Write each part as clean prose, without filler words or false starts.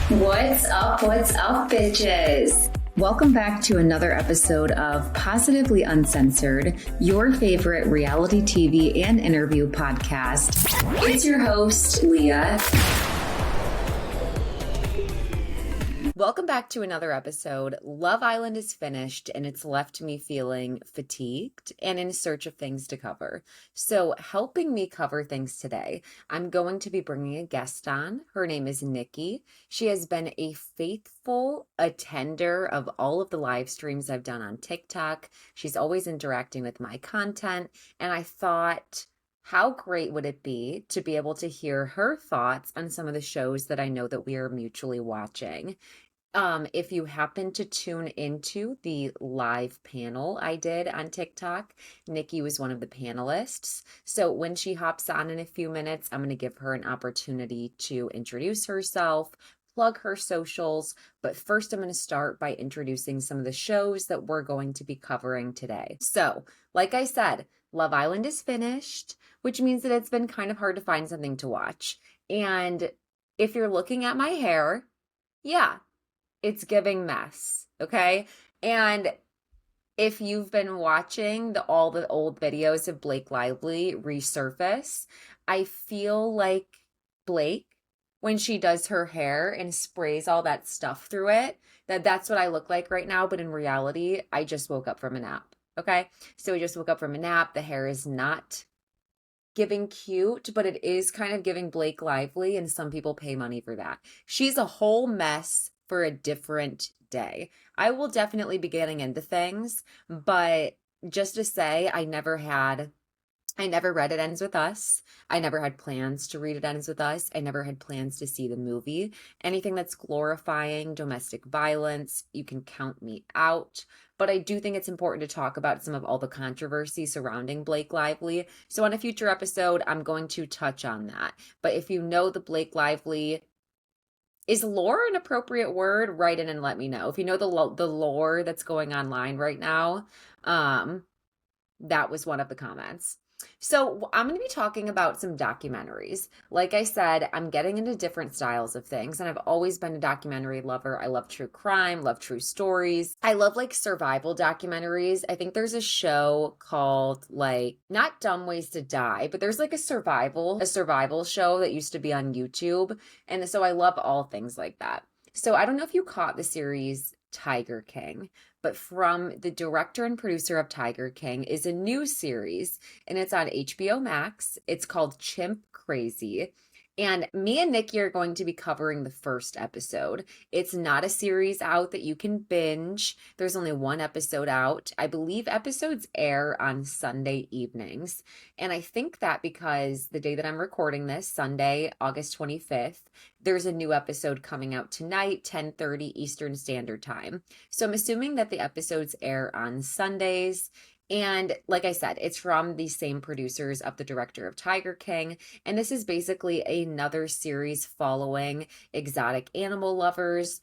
What's up, bitches? Welcome back to another episode of Positively Uncensored, your favorite reality TV and interview podcast. It's your host, Leah. Welcome back to another episode. Love Island is finished and it's left me feeling fatigued and in search of things to cover. So helping me cover things today, I'm going to be bringing a guest on. Her name is Nikki. She has been a faithful attender of all of the live streams I've done on TikTok. She's always interacting with my content, and I thought, how great would it be to be able to hear her thoughts on some of the shows that I know that we are mutually watching. If you happen to tune into the live panel I did on TikTok, Nikki was one of the panelists. So when she hops on in a few minutes, I'm going to give her an opportunity to introduce herself, plug her socials. But first, I'm going to start by introducing some of the shows that we're going to be covering today. So, like I said, Love Island is finished, which means that it's been kind of hard to find something to watch. And if you're looking at my hair, yeah, it's giving mess, okay? And if you've been watching all the old videos of Blake Lively resurface, I feel like Blake, when she does her hair and sprays all that stuff through it, that's what I look like right now. But in reality, I just woke up from a nap, okay? So I just woke up from a nap. The hair is not giving cute, but it is kind of giving Blake Lively, and some people pay money for that. She's a whole mess for a different day. I will definitely be getting into things, but just to say, I never read It Ends With Us. I never had plans to read It Ends With Us. I never had plans to see the movie. Anything that's glorifying domestic violence, you can count me out. But I do think it's important to talk about some of all the controversy surrounding Blake Lively. So on a future episode, I'm going to touch on that. But if you know the Blake Lively, is lore an appropriate word? Write in and let me know. If you know the lore that's going online right now, that was one of the comments. So I'm going to be talking about some documentaries. Like I said, I'm getting into different styles of things, and I've always been a documentary lover. I love true crime, love true stories. I love like survival documentaries. I think there's a show called not Dumb Ways to Die, but there's like a survival show that used to be on YouTube. And so I love all things like that. So I don't know if you caught the series Tiger King, but from the director and producer of Tiger King is a new series, and it's on HBO Max. It's called Chimp Crazy. And me and Nikki are going to be covering the first episode. It's not a series out that you can binge. There's only one episode out. I believe episodes air on Sunday evenings. And I think that because the day that I'm recording this, Sunday, August 25th, there's a new episode coming out tonight, 10:30 Eastern Standard Time. So I'm assuming that the episodes air on Sundays. And like I said, it's from the same producers of the director of Tiger King. And this is basically another series following exotic animal lovers,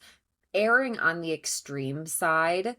airing on the extreme side.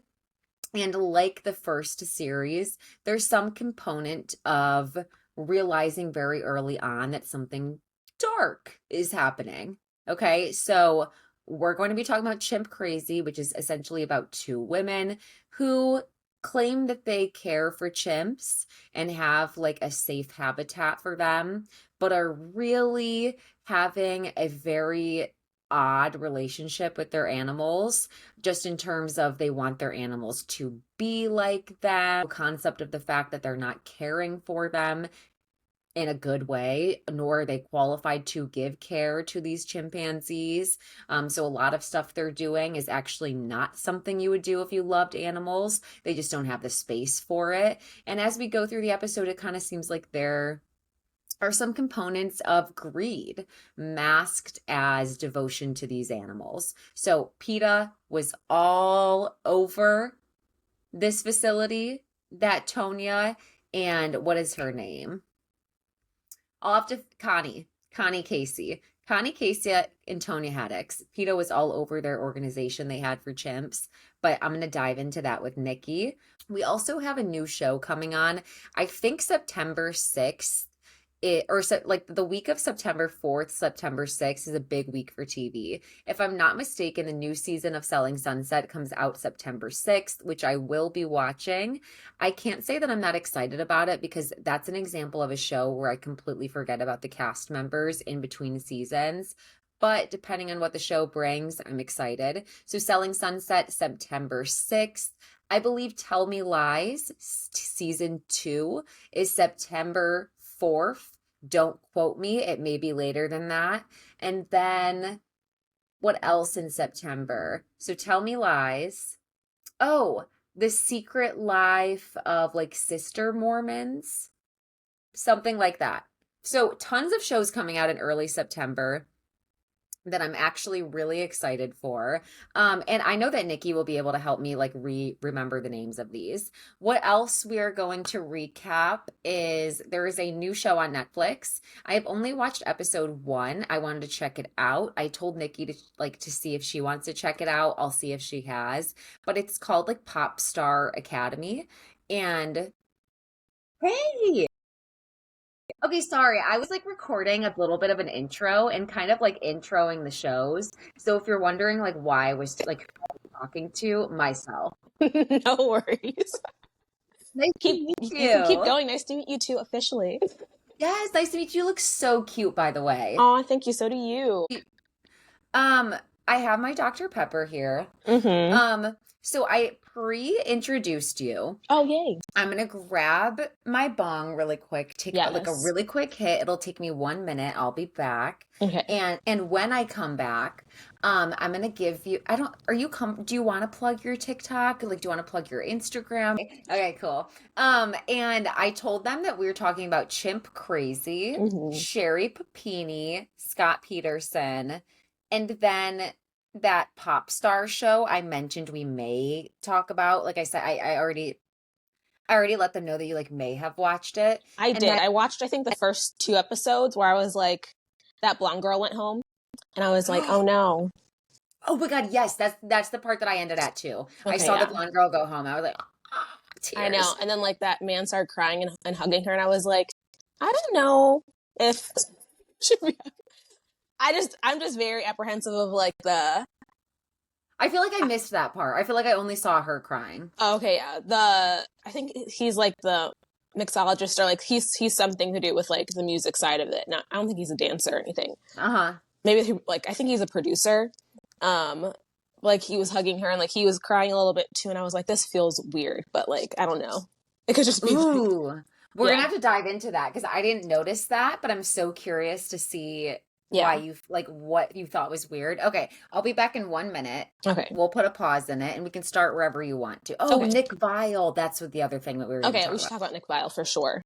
And like the first series, there's some component of realizing very early on that something dark is happening. Okay, so we're going to be talking about Chimp Crazy, which is essentially about two women who claim that they care for chimps and have like a safe habitat for them, but are really having a very odd relationship with their animals, just in terms of they want their animals to be like them. The concept of the fact that they're not caring for them in a good way, nor are they qualified to give care to these chimpanzees. So a lot of stuff they're doing is actually not something you would do if you loved animals. They just don't have the space for it. And as we go through the episode, it kind of seems like there are some components of greed masked as devotion to these animals. So PETA was all over this facility, that Tonya, and what is her name? I'll have to, Connie Casey and Tonya Haddix. PETA was all over their organization they had for chimps, but I'm going to dive into that with Nikki. We also have a new show coming on, I think September 6th. like the week of September 4th, September 6th is a big week for TV. If I'm not mistaken, the new season of Selling Sunset comes out September 6th, which I will be watching. I can't say that I'm not excited about it because that's an example of a show where I completely forget about the cast members in between seasons. But depending on what the show brings, I'm excited. So Selling Sunset, September 6th. I believe Tell Me Lies, season 2 is September 4th. Don't quote me. It may be later than that. And then what else in September? So Tell Me Lies. Oh, The Secret Life of like Sister Mormons, something like that. So tons of shows coming out in early September that I'm actually really excited for. And I know that Nikki will be able to help me like remember the names of these. What else we are going to recap is there is a new show on Netflix. I have only watched episode 1. I wanted to check it out. I told Nikki to see if she wants to check it out. I'll see if she has. But it's called like Pop Star Academy. And hey, okay, sorry. I was like recording a little bit of an intro and kind of like introing the shows. So if you're wondering like why I was like talking to myself. No worries. Nice to meet You can keep you. going. Nice to meet you too, officially. Yes, nice to meet you. You look so cute, by the way. Oh, thank you. So do you. Um, I have my Dr. Pepper here. Mm-hmm. So I pre-introduced you. Oh, yay. I'm gonna grab my bong really quick, take like a Yes. really quick hit. It'll take me 1 minute. I'll be back. Okay. And when I come back, I'm gonna give you, do you want to plug your TikTok? Like, do you want to plug your Instagram? Okay, cool. And I told them that we were talking about Chimp Crazy, Mm-hmm. Sherry Papini, Scott Peterson, and then that pop star show I mentioned we may talk about. Like I said, I already let them know that you like may have watched it. I And did. then I watched, I think, the first 2 episodes where I was like, that blonde girl went home. And I was like, oh no. oh my God, yes, that's the part that I ended at too. I Okay, saw the yeah. blonde girl go home. I was like, I know. tears. And then like that man started crying and hugging her. And I was like, I don't know if should be. I'm just very apprehensive of like the. I feel like I missed that part. I feel like I only saw her crying. Oh, okay, yeah. I think he's like the mixologist or like he's something to do with like the music side of it. Not, I don't think he's a dancer or anything. Uh-huh. Maybe like I think he's a producer. Like he was hugging her and like he was crying a little bit too, and I was like, this feels weird, but like I don't know. It could just be like, Ooh. We're yeah, gonna have to dive into that because I didn't notice that, but I'm so curious to see why yeah. you like what you thought was weird. Okay, I'll be back in 1 minute. Okay, We'll put a pause in it and we can start wherever you want to. Oh, okay, Nick Vile. That's what the other thing that we were going to okay. talk We should about. talk about Nick Vile for sure.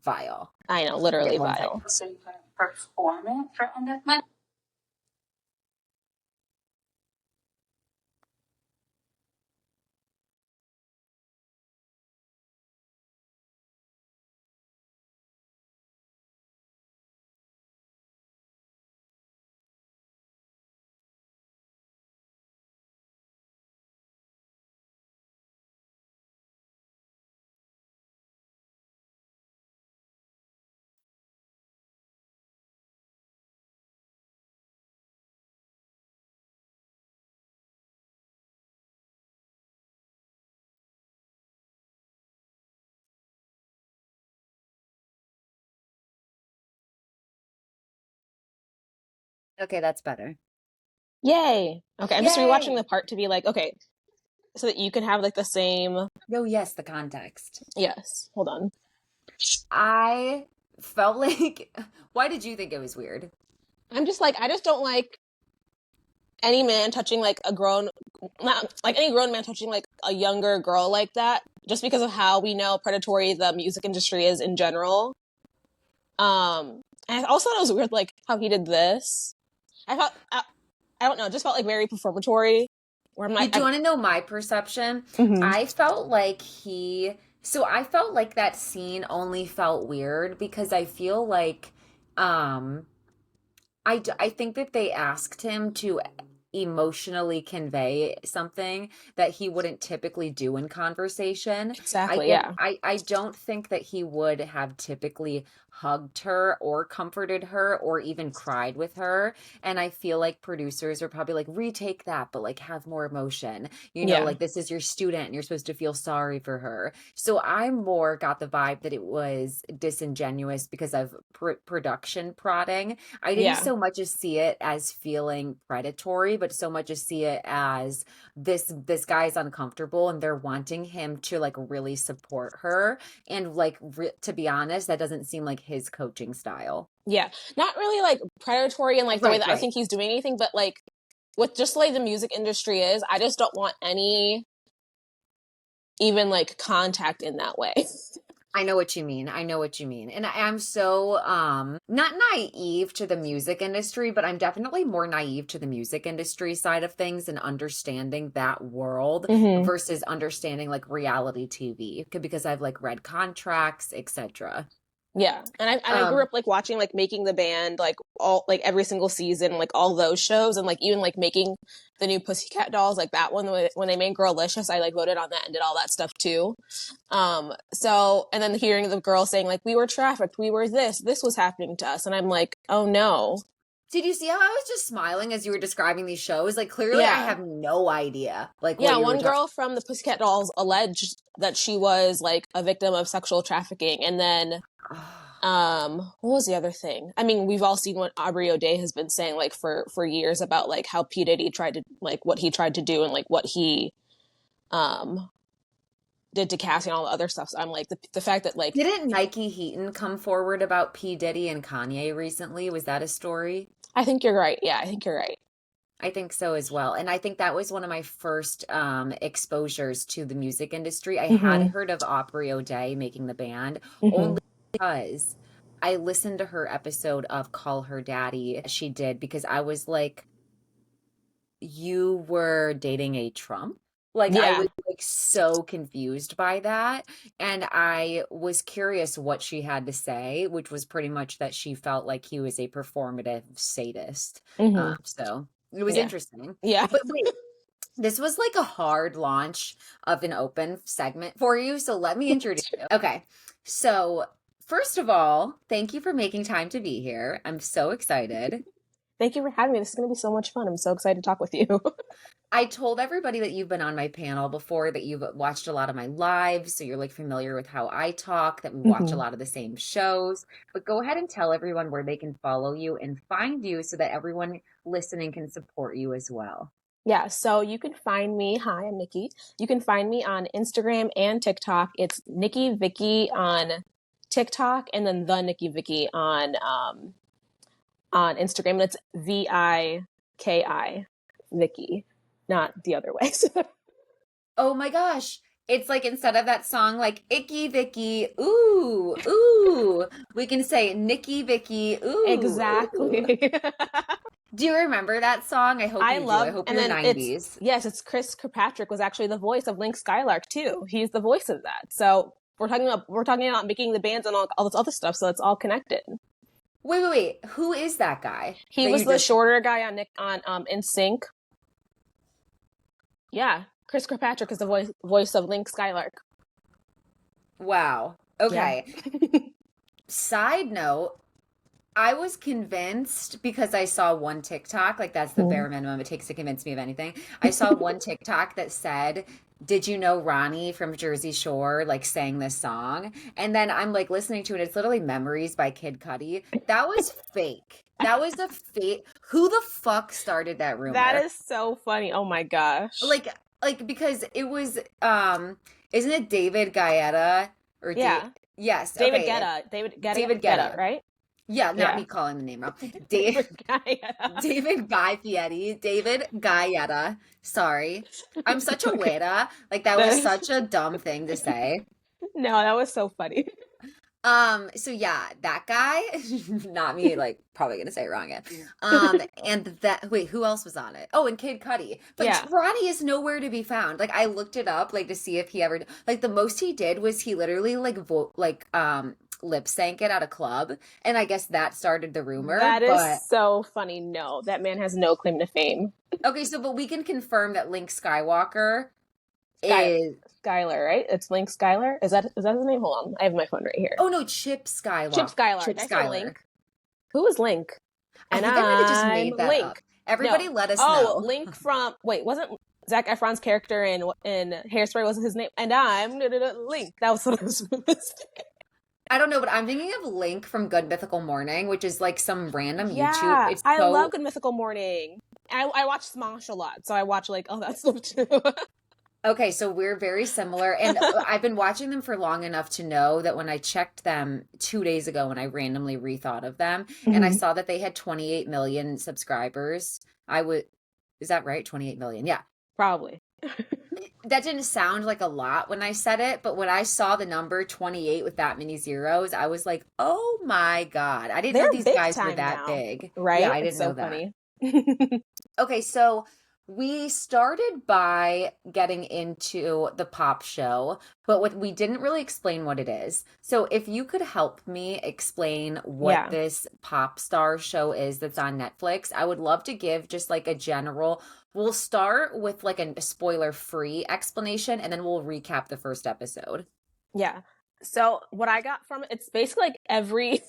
Vile. I know, Okay, literally one second. Vile. So you couldn't perform it for end of month? Okay, that's better. Yay. Okay, I'm just rewatching Yay. the part to be like, okay, so that you can have like the same. Oh, yes, the context. Yes. Hold on. I felt like, why did you think it was weird? I'm just like, I just don't like any man touching like not like any grown man touching like a younger girl like that, just because of how we know predatory the music industry is in general. And I also thought it was weird, like how he did this. I don't know, it just felt like very performatory. Where I'm like, Do you want to know my perception? Mhm. I felt like I felt like that scene only felt weird because I feel like, I think that they asked him to emotionally convey something that he wouldn't typically do in conversation. Exactly, yeah. I don't think that he would have typically hugged her or comforted her or even cried with her. And I feel like producers are probably like, retake that, but like have more emotion. You know, Yeah. like this is your student and you're supposed to feel sorry for her. So I more got the vibe that it was disingenuous because of production prodding. I didn't Yeah. so much as see it as feeling predatory, but so much as see it as this guy's uncomfortable and they're wanting him to like really support her. And like to be honest, that doesn't seem like his coaching style. Yeah. Not really like predatory in like the way Right, that I right. think he's doing anything, but like with just the way the music industry is, I just don't want any even like contact in that way. I know what you mean. I know what you mean. And I'm so not naive to the music industry, but I'm definitely more naive to the music industry side of things and understanding that world Mm-hmm. versus understanding like reality TV because I've like read contracts, etc. Yeah. And I grew Um up like watching like Making the Band, like all like every single season, like all those shows, and like even like making the new Pussycat Dolls, like that one when they made Girlicious, I like voted on that and did all that stuff too. So and then hearing the girl saying like we were trafficked, we were this was happening to us, and I'm like, oh no. Did you see how I was just smiling as you were describing these shows? Like clearly I Yeah. have no idea like what Yeah, you were one talking. girl from the Pussycat Dolls alleged that she was like a victim of sexual trafficking, and then what was the other thing? I mean, we've all seen what Aubrey O'Day has been saying like for years about like how P. Diddy tried to like what he tried to do and like what he um did to Cassie and all the other stuff. So I'm like the fact that like Didn't Nike Heaton come forward about P. Diddy and Kanye recently? Was that a story? I think you're right. Yeah, I think you're right. I think so as well. And I think that was one of my first exposures to the music industry. I had Mm-hmm. heard of Aubrey O'Day making the band Mm-hmm. only because I listened to her episode of Call Her Daddy. She did because I was like, you were dating a Trump? Like I Yeah. was like so confused by that. And I was curious what she had to say, which was pretty much that she felt like he was a performative sadist. Mm-hmm. So it was Yeah. interesting. Yeah. But wait, this was like a hard launch of an open segment for you. So let me introduce you. Okay. So first of all, thank you for making time to be here. I'm so excited. Thank you for having me. This is going to be so much fun. I'm so excited to talk with you. I told everybody that you've been on my panel before, that you've watched a lot of my lives, so you're like familiar with how I talk, that we watch a Mm-hmm. lot of the same shows. But go ahead and tell everyone where they can follow you and find you so that everyone listening can support you as well. Yeah, so you can find me. Hi, I'm Nikki. You can find me on Instagram and TikTok. It's Nikki Vicky on TikTok, and then the Nikki Vicky on Instagram. And it's VIKI Vicky, not the other ways. Oh my gosh. It's like instead of that song, like Icky Vicky, ooh, ooh, we can say Nikki Vicky, ooh, ooh. Exactly. Do you remember that song? I hope I you do. I love, hope and you're then '90s. it's Chris Kirkpatrick was actually the voice of Link Skylark too. He's the voice of that. So we're talking about making the bands and all this other stuff. So it's all connected. Wait. Who is that guy He that was you the just shorter guy on Nick on In Sync. Yeah, Chris Kirkpatrick is the voice of Link Skylark. Wow. Yeah. Okay. Side note, I was convinced because I saw one TikTok, like that's the bare minimum it takes to convince me of anything. I saw one TikTok that said, "Did you know Ronnie from Jersey Shore like sang this song?" And then I'm like listening to it. It's literally Memories by Kid Cudi. That was fake. That was a fake. Who the fuck started that That rumor? is so funny. Oh my gosh. Like, because it was isn't it David Guetta or Yeah. yes, David okay. Guetta. David Guetta. David Guetta, Guetta. right? Yeah, not Yeah. me calling the name wrong. David Guetta. David Guy Fieri, David Guyetta. Sorry. I'm such a Okay. weta. Like that was such a dumb thing to say. No, that was so funny. So yeah, that guy, not me, like probably gonna say it wrong again. And that wait, who else was on it? Oh, and Kid Cudi. But Yeah. Ronnie is nowhere to be found. Like I looked it up, like to see if he ever like the most he did was he literally like lip sync it at a club, and I guess that started the rumor. That is But so funny. No, that man has no claim to fame. okay, so but we can confirm that Link Skywalker is Skylar, right? It's Link Skylar. Is that his name? Hold on, I have my phone right here. oh no, Chip Skylar. Chip Skylar. Chip Did I say Skylar. Link? Who is Link? I And think I might have just I'm made that up. Link. Everybody No. let us Oh, know. Link from wasn't Zac Efron's character in Hairspray wasn't his name? And I'm Link. That was what I was supposed to say. I don't know, but I'm thinking of Link from Good Mythical Morning, which is like some random YouTube. Yeah, It's I love so Good Mythical Morning. I watch Smosh a lot, so I watch like all that stuff too. okay, so we're very similar. And I've been watching them for long enough to know that when I checked them 2 days ago, when I randomly rethought of them, and I Mhm. saw that they had 28 million subscribers, I would, is that right? 28 million. Yeah. Probably. That didn't sound like a lot when I said it, but when I saw the number 28 with that many zeros, I was like, oh my God. I didn't know They're these big guys were time that now, big. Yeah, right? I It's didn't so know that. funny. Okay, so we started by getting into the pop show, but what we didn't really explain what it is. So if you could help me explain what Yeah. this pop star show is that's on Netflix, I would love to give just like a general. We'll start with like a spoiler-free explanation and then we'll recap the first episode. Yeah. So what I got from it, it's basically like every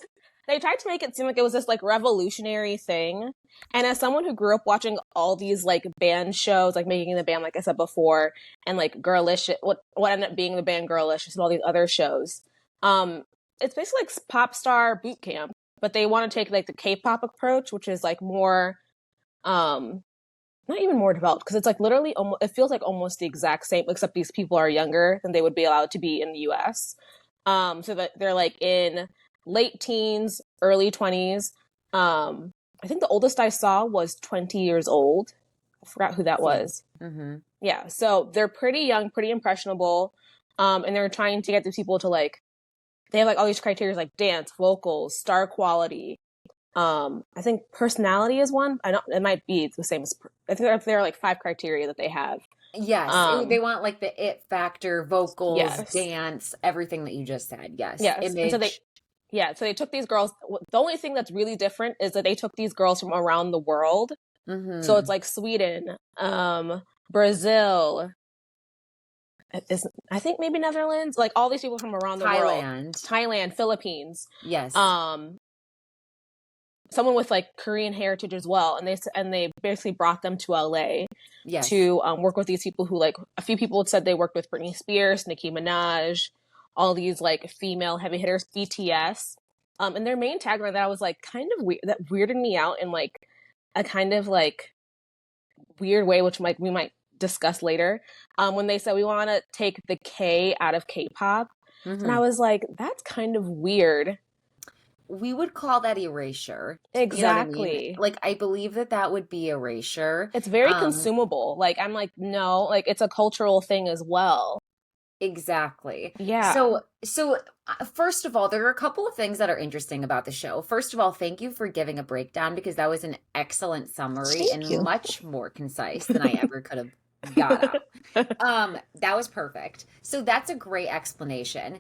they tried to make it seem like it was this like revolutionary thing. And as someone who grew up watching all these like band shows, like Making the Band, like I said before, and like Girlish, what ended up being the band Girlish and all these other shows, it's basically like pop star boot camp, but they want to take like the K-pop approach, which is like more, not even more developed because it's like literally almost, it feels like almost the exact same, except these people are younger than they would be allowed to be in the US. So that they're like in late teens, early 20s. I think the oldest I saw was 20 years old. I forgot who that Same. was. Mm-hmm. Yeah, so they're pretty young, pretty impressionable. And they're trying to get these people to like, they have like all these criteria like dance, vocals, star quality. I think personality is one. I don't. It might be the same as. I think there are like 5 criteria that they have. Yes, they want like the it factor, vocals, Yes, dance, everything that you just said. Yes, yes, and so image. so they took these girls. The only thing that's really different is that they took these girls from around the world. So Mm-hmm. it's like Sweden, Brazil, I think maybe Netherlands, like all these people from around the world, Thailand. Thailand, Philippines. Yes. Someone with like Korean heritage as well, and they basically brought them to LA Yes. to work with these people who like a few people said they worked with Britney Spears, Nicki Minaj, all these like female heavy hitters, BTS, and their main tagline that I was like kind of weird, that weirded me out in like a kind of like weird way, which we might discuss later. When they said we want to take the K out of K-pop, and I was like, that's kind of weird. We would call that erasure. You know what I mean? Exactly. Like, I believe that that would be erasure. It's very consumable. Like, I'm like, no, like it's a cultural thing as well. Exactly. Yeah. So first of all, there are a couple of things that are interesting about the show. First of all, thank you for giving a breakdown because that was an excellent summary Thank and you. much more concise than I ever could have got out. That was perfect. So that's a great explanation.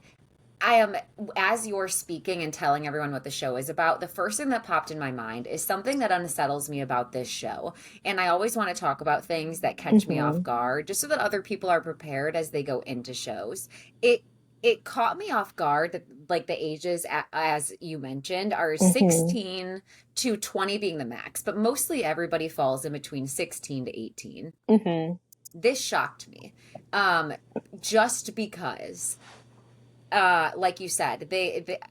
I am, as you're speaking and telling everyone what the show is about, the first thing that popped in my mind is something that unsettles me about this show. And I always want to talk about things that catch me off guard, just so that other people are prepared as they go into shows. It caught me off guard that like the ages, as you mentioned, are 16 to 20 being the max, but mostly everybody falls in between 16 to 18. This shocked me, just because like you said,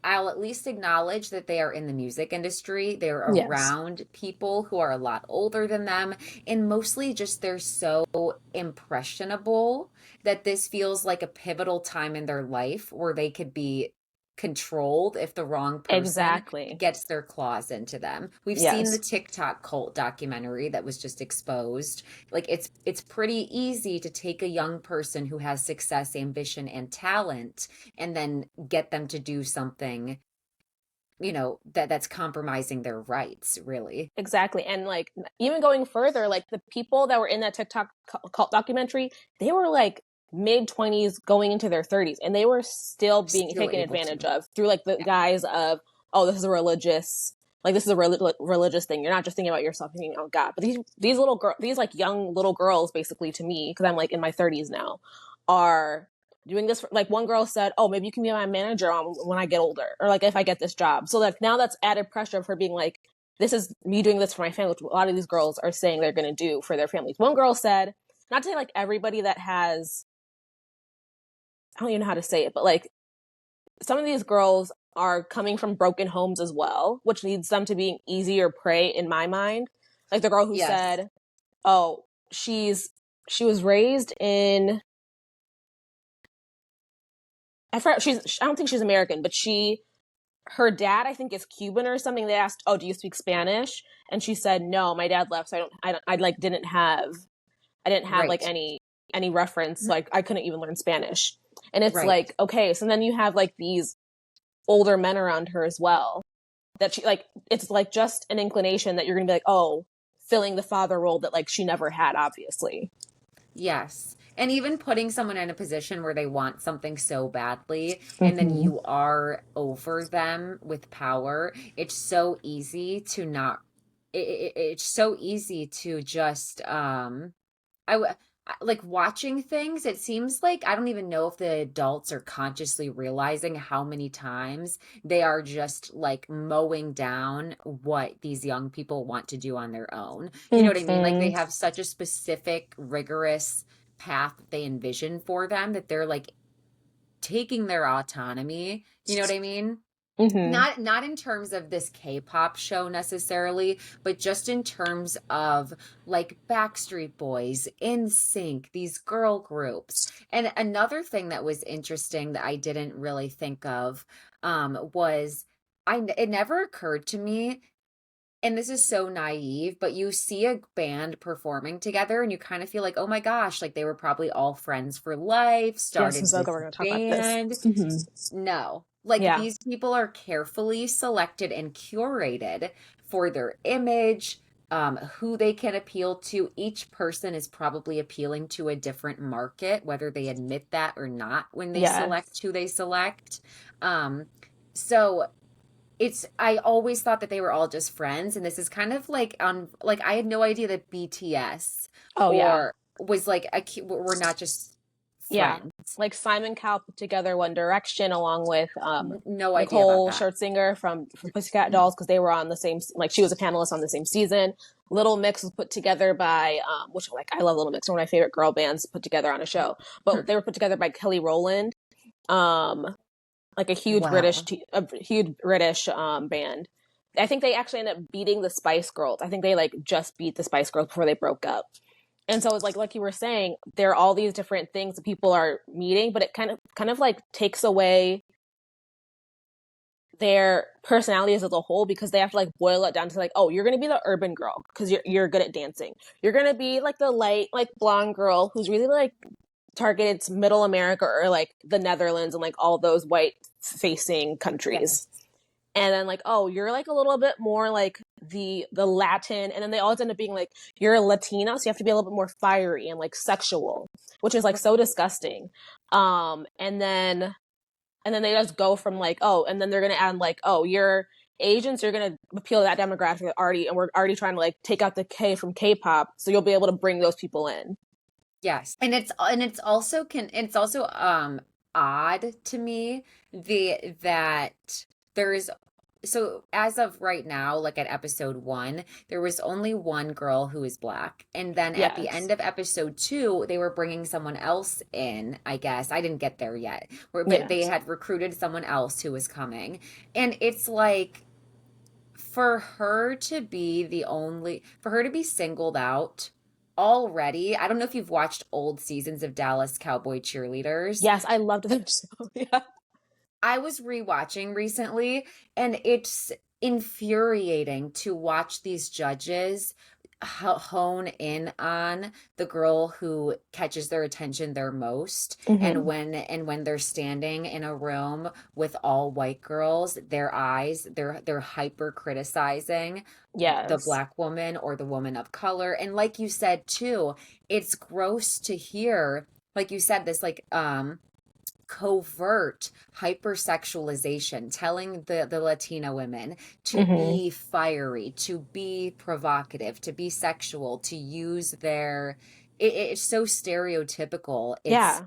I'll at least acknowledge that they are in the music industry. They're around people who are a lot older than them, and mostly just they're so impressionable that this feels like a pivotal time in their life where they could be controlled if the wrong person gets their claws into them. We've seen the TikTok cult documentary that was just exposed. Like it's pretty easy to take a young person who has success, ambition, and talent and then get them to do something, you know, that's compromising their rights, really. Exactly. And like even going further, like the people that were in that TikTok cult documentary, they were like mid-20s going into their 30s, and they were still being taken advantage of through like the guise of, oh, this is a religious, like this is a religious thing. You're not just thinking about yourself, you're thinking about God. But these little girls, these like young little girls, basically, to me, because I'm like in my 30s now, are doing this for, like one girl said, oh, maybe you can be my manager when I get older, or like if I get this job. So like now that's added pressure of her being like, this is me doing this for my family, which a lot of these girls are saying they're going to do for their families. One girl said, not to say like everybody that has, I don't even know how to say it, but like some of these girls are coming from broken homes as well, which leads them to being easier prey in my mind. Like the girl who Yes. said, oh, she was raised in, I don't think she's American, but her dad, I think, is Cuban or something. They asked, oh, do you speak Spanish? And she said, no, my dad left. So I like didn't have like Right. any reference. Like I couldn't even learn Spanish. And it's Right. like, okay, so then you have like these older men around her as well that she like, it's like just an inclination that you're going to be like, oh, filling the father role that like she never had, obviously. Yes. And even putting someone in a position where they want something so badly, and then Mm-hmm. you are over them with power, it's so easy to not, it's so easy to just, like watching things, it seems like I don't even know if the adults are consciously realizing how many times they are just like mowing down what these young people want to do on their own. You know what I mean? Like they Mm-hmm. have such a specific, rigorous path that they envision for them that they're like taking their autonomy. You know what I mean? Mm-hmm. Not in terms of this K-pop show necessarily, but just in terms of like Backstreet Boys, NSYNC, these girl groups. And another thing that was interesting that I didn't really think of was it never occurred to me, and this is so naive, but you see a band performing together and you kind of feel like, oh my gosh, like they were probably all friends for life, Yes, started Zoga, this we're going to talk about this. band. Mm-hmm. No. Like Yeah. these people are carefully selected and curated for their image, who they can appeal to. Each person is probably appealing to a different market, whether they admit that or not when they Yes. select who they select. Um, so I always thought that they were all just friends, and this is kind of like on like I had no idea that BTS Oh yeah. or was like we're not just Yeah. friends. Like Simon Cowell put together One Direction along with No idea about Nicole that. Scherzinger from Pussycat Dolls because they were on the same, like she was a panelist on the same season. Little Mix was put together by which like I love Little Mix, one of my favorite girl bands put together on a show. But they were put together by Kelly Rowland, um like Wow. a huge British band. I think they actually ended up beating the Spice Girls. I think they like just beat the Spice Girls before they broke up. And so it's like you were saying, there are all these different things that people are meeting, but it kind of like takes away their personalities as a whole because they have to like boil it down to like, oh, you're gonna be the urban girl because you're good at dancing. You're gonna be like the light like blonde girl who's really like targeted to middle America or like the Netherlands and like all those white facing countries. Yes. And then like, oh, you're like a little bit more like the Latin, and then they always end up being like, you're a Latina, so you have to be a little bit more fiery and like sexual, which is like so disgusting. And then they just go from like, oh, and then they're gonna add like, oh, you're Asian, so you're gonna appeal to that demographic already, and we're already trying to like take out the K from K-pop, so you'll be able to bring those people in. Yes. And it's also odd to me that there is so as of right now, like at episode 1, there was only one girl who is black. And then at the Yes. end of episode 2, they were bringing someone else in, I guess. I didn't get there yet. But they Yes. had recruited someone else who was coming. And it's like for her to be singled out already. I don't know if you've watched old seasons of Dallas Cowboy Cheerleaders. Yes, I loved the show. Yeah. I was rewatching recently, and it's infuriating to watch these judges hone in on the girl who catches their attention their most. And Mm-hmm. when they're standing in a room with all white girls, their eyes, they're hyper criticizing the Yes. black woman or the woman of color. And like you said too, it's gross to hear, like you said, this like covert hypersexualization, telling the Latina women to Mm-hmm. be fiery, to be provocative, to be sexual, to use their it's so stereotypical. Yeah.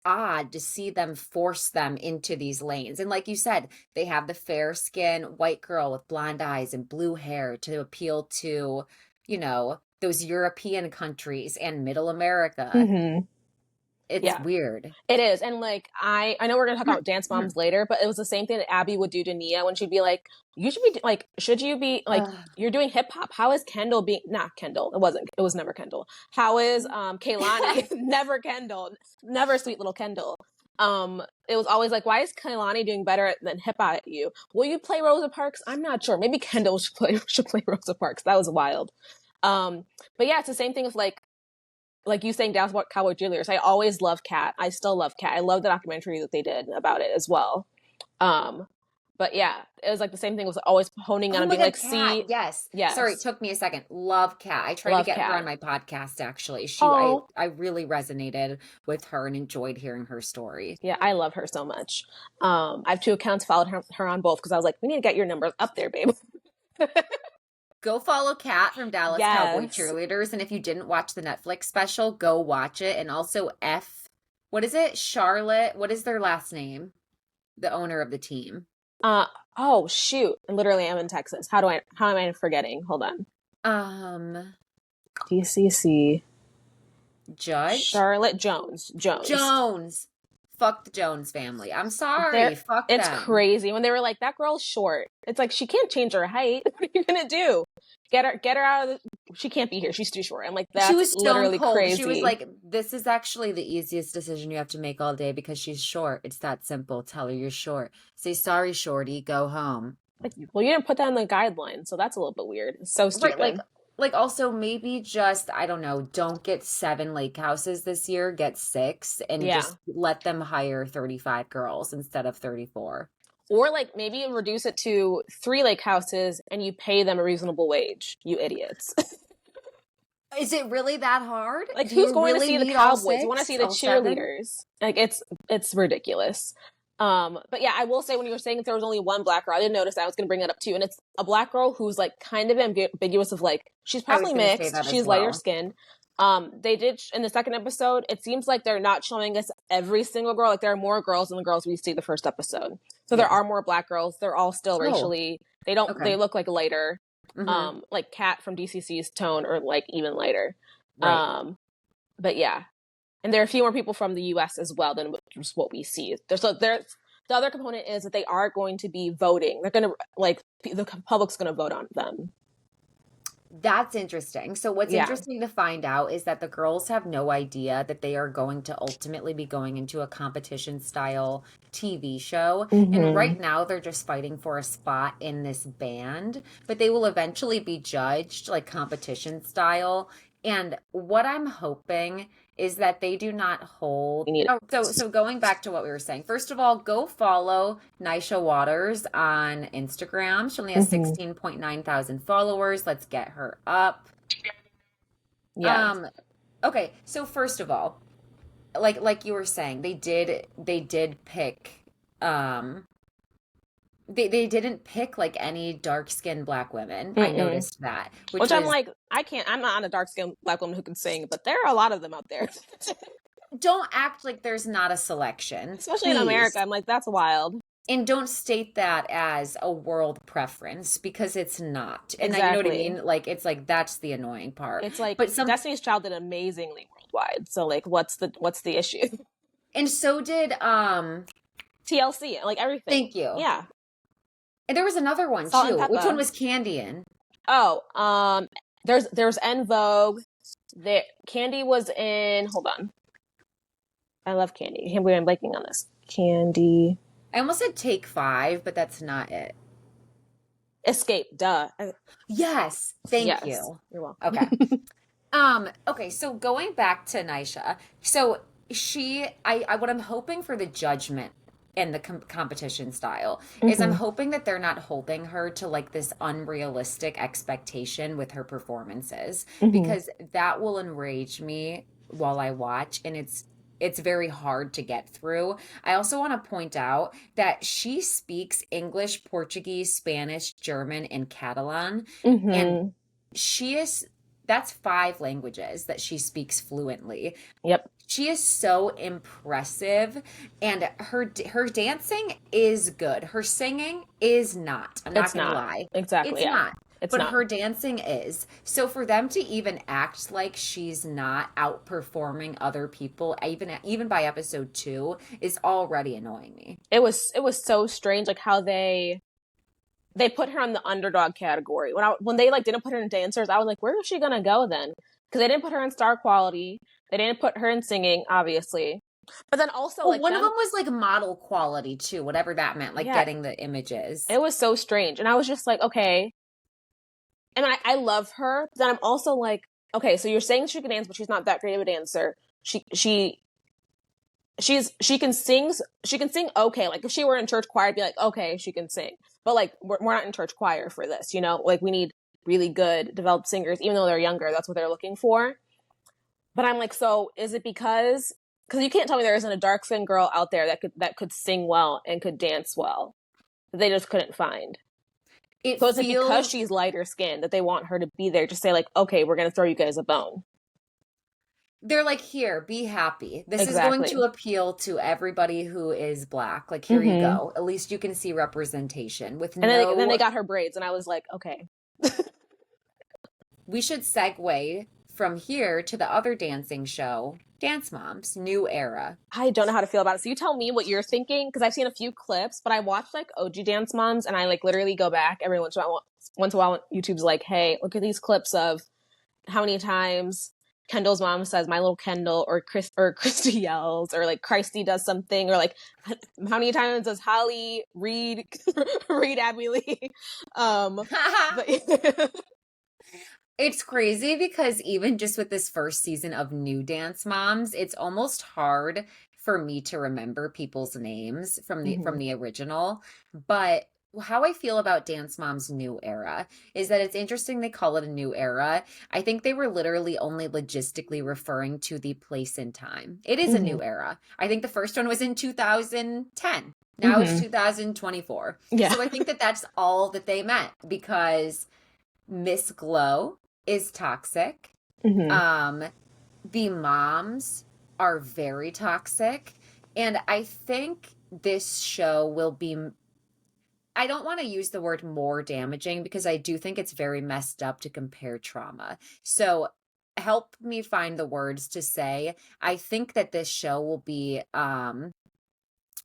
odd to see them force them into these lanes. And like you said, they have the fair skin white girl with blonde eyes and blue hair to appeal to, you know, those European countries and middle America. Mm-hmm. It's Yeah. weird. It is. And like I know we're gonna talk about dance moms later, but it was the same thing that Abby would do to Nia when she'd be like, you should be like, should you be like, Ugh. you're doing hip hop. How is Kendall being not Kendall? It was never Kendall. How is Kaylani? Never Kendall. Never sweet little Kendall. It was always like, why is Kaylani doing better than hip hop at you? Will you play Rosa Parks? I'm not sure. Maybe Kendall should play Rosa Parks. That was wild. But yeah, it's the same thing with like you saying Dallas Cowboy Cheerleaders. I always love Kat. I still love Kat. I love the documentary that they did about it as well. But yeah, it was like the same thing, was always honing on Oh and my being God, like, Kat. see, Yes. yes, Sorry, it took me a second. Love Kat. I tried to love get her on Kat. my podcast actually. Oh, I really resonated with her and enjoyed hearing her story. yeah, I love her so much. I have 2 accounts, followed her on both because I was like, we need to get your numbers up there, babe. Go follow Kat from Dallas Cowboy Yes. Cheerleaders. And if you didn't watch the Netflix special, go watch it. And also what is it? Charlotte. What is their last name? The owner of the team. Oh shoot. And literally I'm in Texas. How am I forgetting? Hold on. DCC. Judge? Charlotte Jones. Jones. Fuck the Jones family. I'm sorry. Fuck It's them. crazy when they were like, that girl's short. It's like, she can't change her height. What are you gonna do? Get her out of she can't be here. She's too short. I'm like, that's She was literally stone cold. crazy. She was like, this is actually the easiest decision you have to make all day because she's short. It's that simple. Tell her you're short. Say, sorry, shorty, go home. like, well, you didn't put that in the guidelines, so that's a little bit weird. It's so stupid. Right, like also maybe just, I don't know, don't get 7 lake houses this year, get 6 and Yeah. just let them hire 35 girls instead of 34. Or like maybe reduce it to 3 lake houses and you pay them a reasonable wage, you idiots. Is it really that hard? Like, Do who's you going to really see the need all Cowboys? You want to 6? see the All 7? cheerleaders. Like, it's ridiculous. But yeah, I will say, when you were saying that there was only one black girl, I didn't notice that. I was going to bring that up too. And it's a black girl who's like kind of ambiguous of like, she's I was probably gonna say mixed. that as She's lighter well. skinned. They did in the second episode, it seems like they're not showing us every single girl. Like, there are more girls than the girls we see the first episode. So there Yeah. are more black girls. They're all still Oh. racially, they Okay. look like lighter. Mhm. Like Kat from DCC's tone, or like even lighter. Right. But yeah. And there are a few more people from the US as well than just what we see. There's the other component is that they are going to be voting. They're going to, like, the public's going to vote on them. That's interesting. So what's Yeah. interesting to find out is that the girls have no idea that they are going to ultimately be going into a competition style TV show. And right now they're just fighting for a spot in this band, but they will eventually be judged like competition style. And what I'm hoping is that they do not hold. We need it. So going back to what we were saying, first of all, go follow Nisha Waters on Instagram. She only has 16.9 thousand followers. Let's get her up. Yeah. Okay, so first of all, like you were saying, they did pick they didn't pick like any dark-skinned black women. I noticed that. Which I'm like, I'm not on a dark-skinned black woman who can sing, but there are a lot of them out there. Don't act like there's not a selection. Especially in please. America. I'm like, that's wild. And don't state that as a world preference, because it's not. And you know what I Exactly. mean? Like, it's like, that's the annoying part. It's like, But Destiny's Child did amazingly worldwide. So like, what's the issue? and so did TLC, like everything. Thank you. Yeah. And there was another one Salt and too. Which Pepper. one was Candy in? Oh, there's En Vogue. There, Candy was in. Hold on, I love Candy. I'm blanking on this. Candy. I almost said Take 5, but that's not it. Escape. Duh. Yes. Thank Yes. you. You're welcome. Okay. Okay, so going back to Nisha. So what I'm hoping for the judgment and the competition style is I'm hoping that they're not holding her to like this unrealistic expectation with her performances, because that will enrage me while I watch, and it's very hard to get through. I also want to point out that she speaks English, Portuguese, Spanish, German, and Catalan, and that's 5 languages that she speaks fluently. Yep. She is so impressive, and her dancing is good. Her singing is not. I'm not It's gonna not. Lie. Exactly. It's Yeah. not. It's But not. her dancing is. So for them to even act like she's not outperforming other people, even by episode 2, is already annoying me. It was so strange, like how they put her on the underdog category. When they like didn't put her in dancers, I was like, where is she gonna go then? Because they didn't put her in star quality. They didn't put her in singing, obviously. But then also Well, like one of them them, was like model quality too, whatever that meant, like yeah, getting the images. it was so strange. And I was just like, okay. And I love her. But then I'm also like, okay, so you're saying she can dance, but she's not that great of a dancer. She can sing, okay. Like if she were in church choir, I'd be like, okay, she can sing. But like we're not in church choir for this, you know? Like we need really good developed singers, even though they're younger, that's what they're looking for. But I'm like, so is it because you can't tell me there isn't a dark skinned girl out there that could sing well and could dance well that they just couldn't find. It So is it because feels she's lighter skinned that they want her to be there to say like, okay, we're gonna throw you guys a bone? they're like, here, be happy. This is going Exactly. to appeal to everybody who is Black. Like, here you Mm-hmm. go. At least you can see representation with And then they no. got her braids, and I was like, okay. We should segue from here to the other dancing show, Dance Moms, New Era. I don't know how to feel about it. So you tell me what you're thinking, because I've seen a few clips, but I watched like OG Dance Moms, and I like literally go back every once in a while. Once in a while, YouTube's like, "Hey, look at these clips of how many times Kendall's mom says 'my little Kendall,' or Christy yells, or like Christy does something, or like how many times does Holly read Abby Lee?" But It's crazy because even just with this first season of New Dance Moms, it's almost hard for me to remember people's names from the Mhm. original. But how I feel about Dance Moms New Era is that it's interesting they call it a new era. I think they were literally only logistically referring to the place and time. It is a Mhm. new era. I think the first one was in 2010. Now it's Mhm. 2024. Yeah. So I think that that's all that they meant because Miss Glow is toxic. Mhm. Um, the moms are very toxic. And I think this show will be, I don't want to use the word more damaging because I do think it's very messed up to compare trauma. So help me find the words to say. I think that this show will be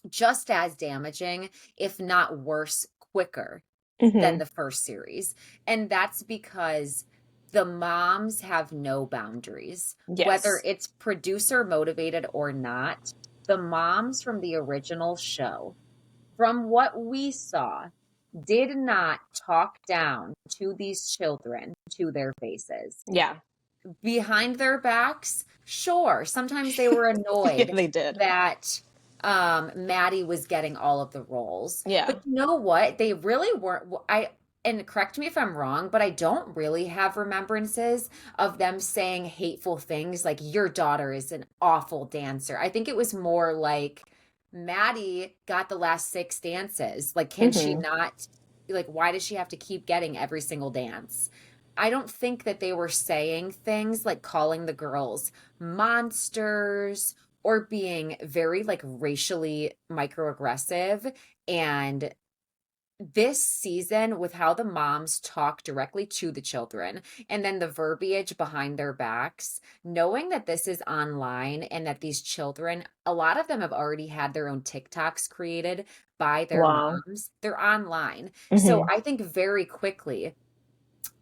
just as damaging, if not worse, quicker than Mhm. the first series. And that's because the moms have no boundaries. Whether Yes. it's producer motivated or not, the moms from the original show, from what we saw, did not talk down to these children to their faces. Yeah. Behind their backs, sure, sometimes they were Yeah, annoyed they did. that Maddie was getting all of the roles. Yeah. But you know what? They really weren't. And correct me if I'm wrong, but I don't really have remembrances of them saying hateful things like, your daughter is an awful dancer. I think it was more like, Maddie got the last 6 dances. Like, can she Mhm. not? Like, why does she have to keep getting every single dance? I don't think that they were saying things like calling the girls monsters or being very like racially microaggressive. And this season, with how the moms talk directly to the children and then the verbiage behind their backs, knowing that this is online and that these children, a lot of them have already had their own TikToks created by their Wow. moms, they're online. So Mhm. I think very quickly,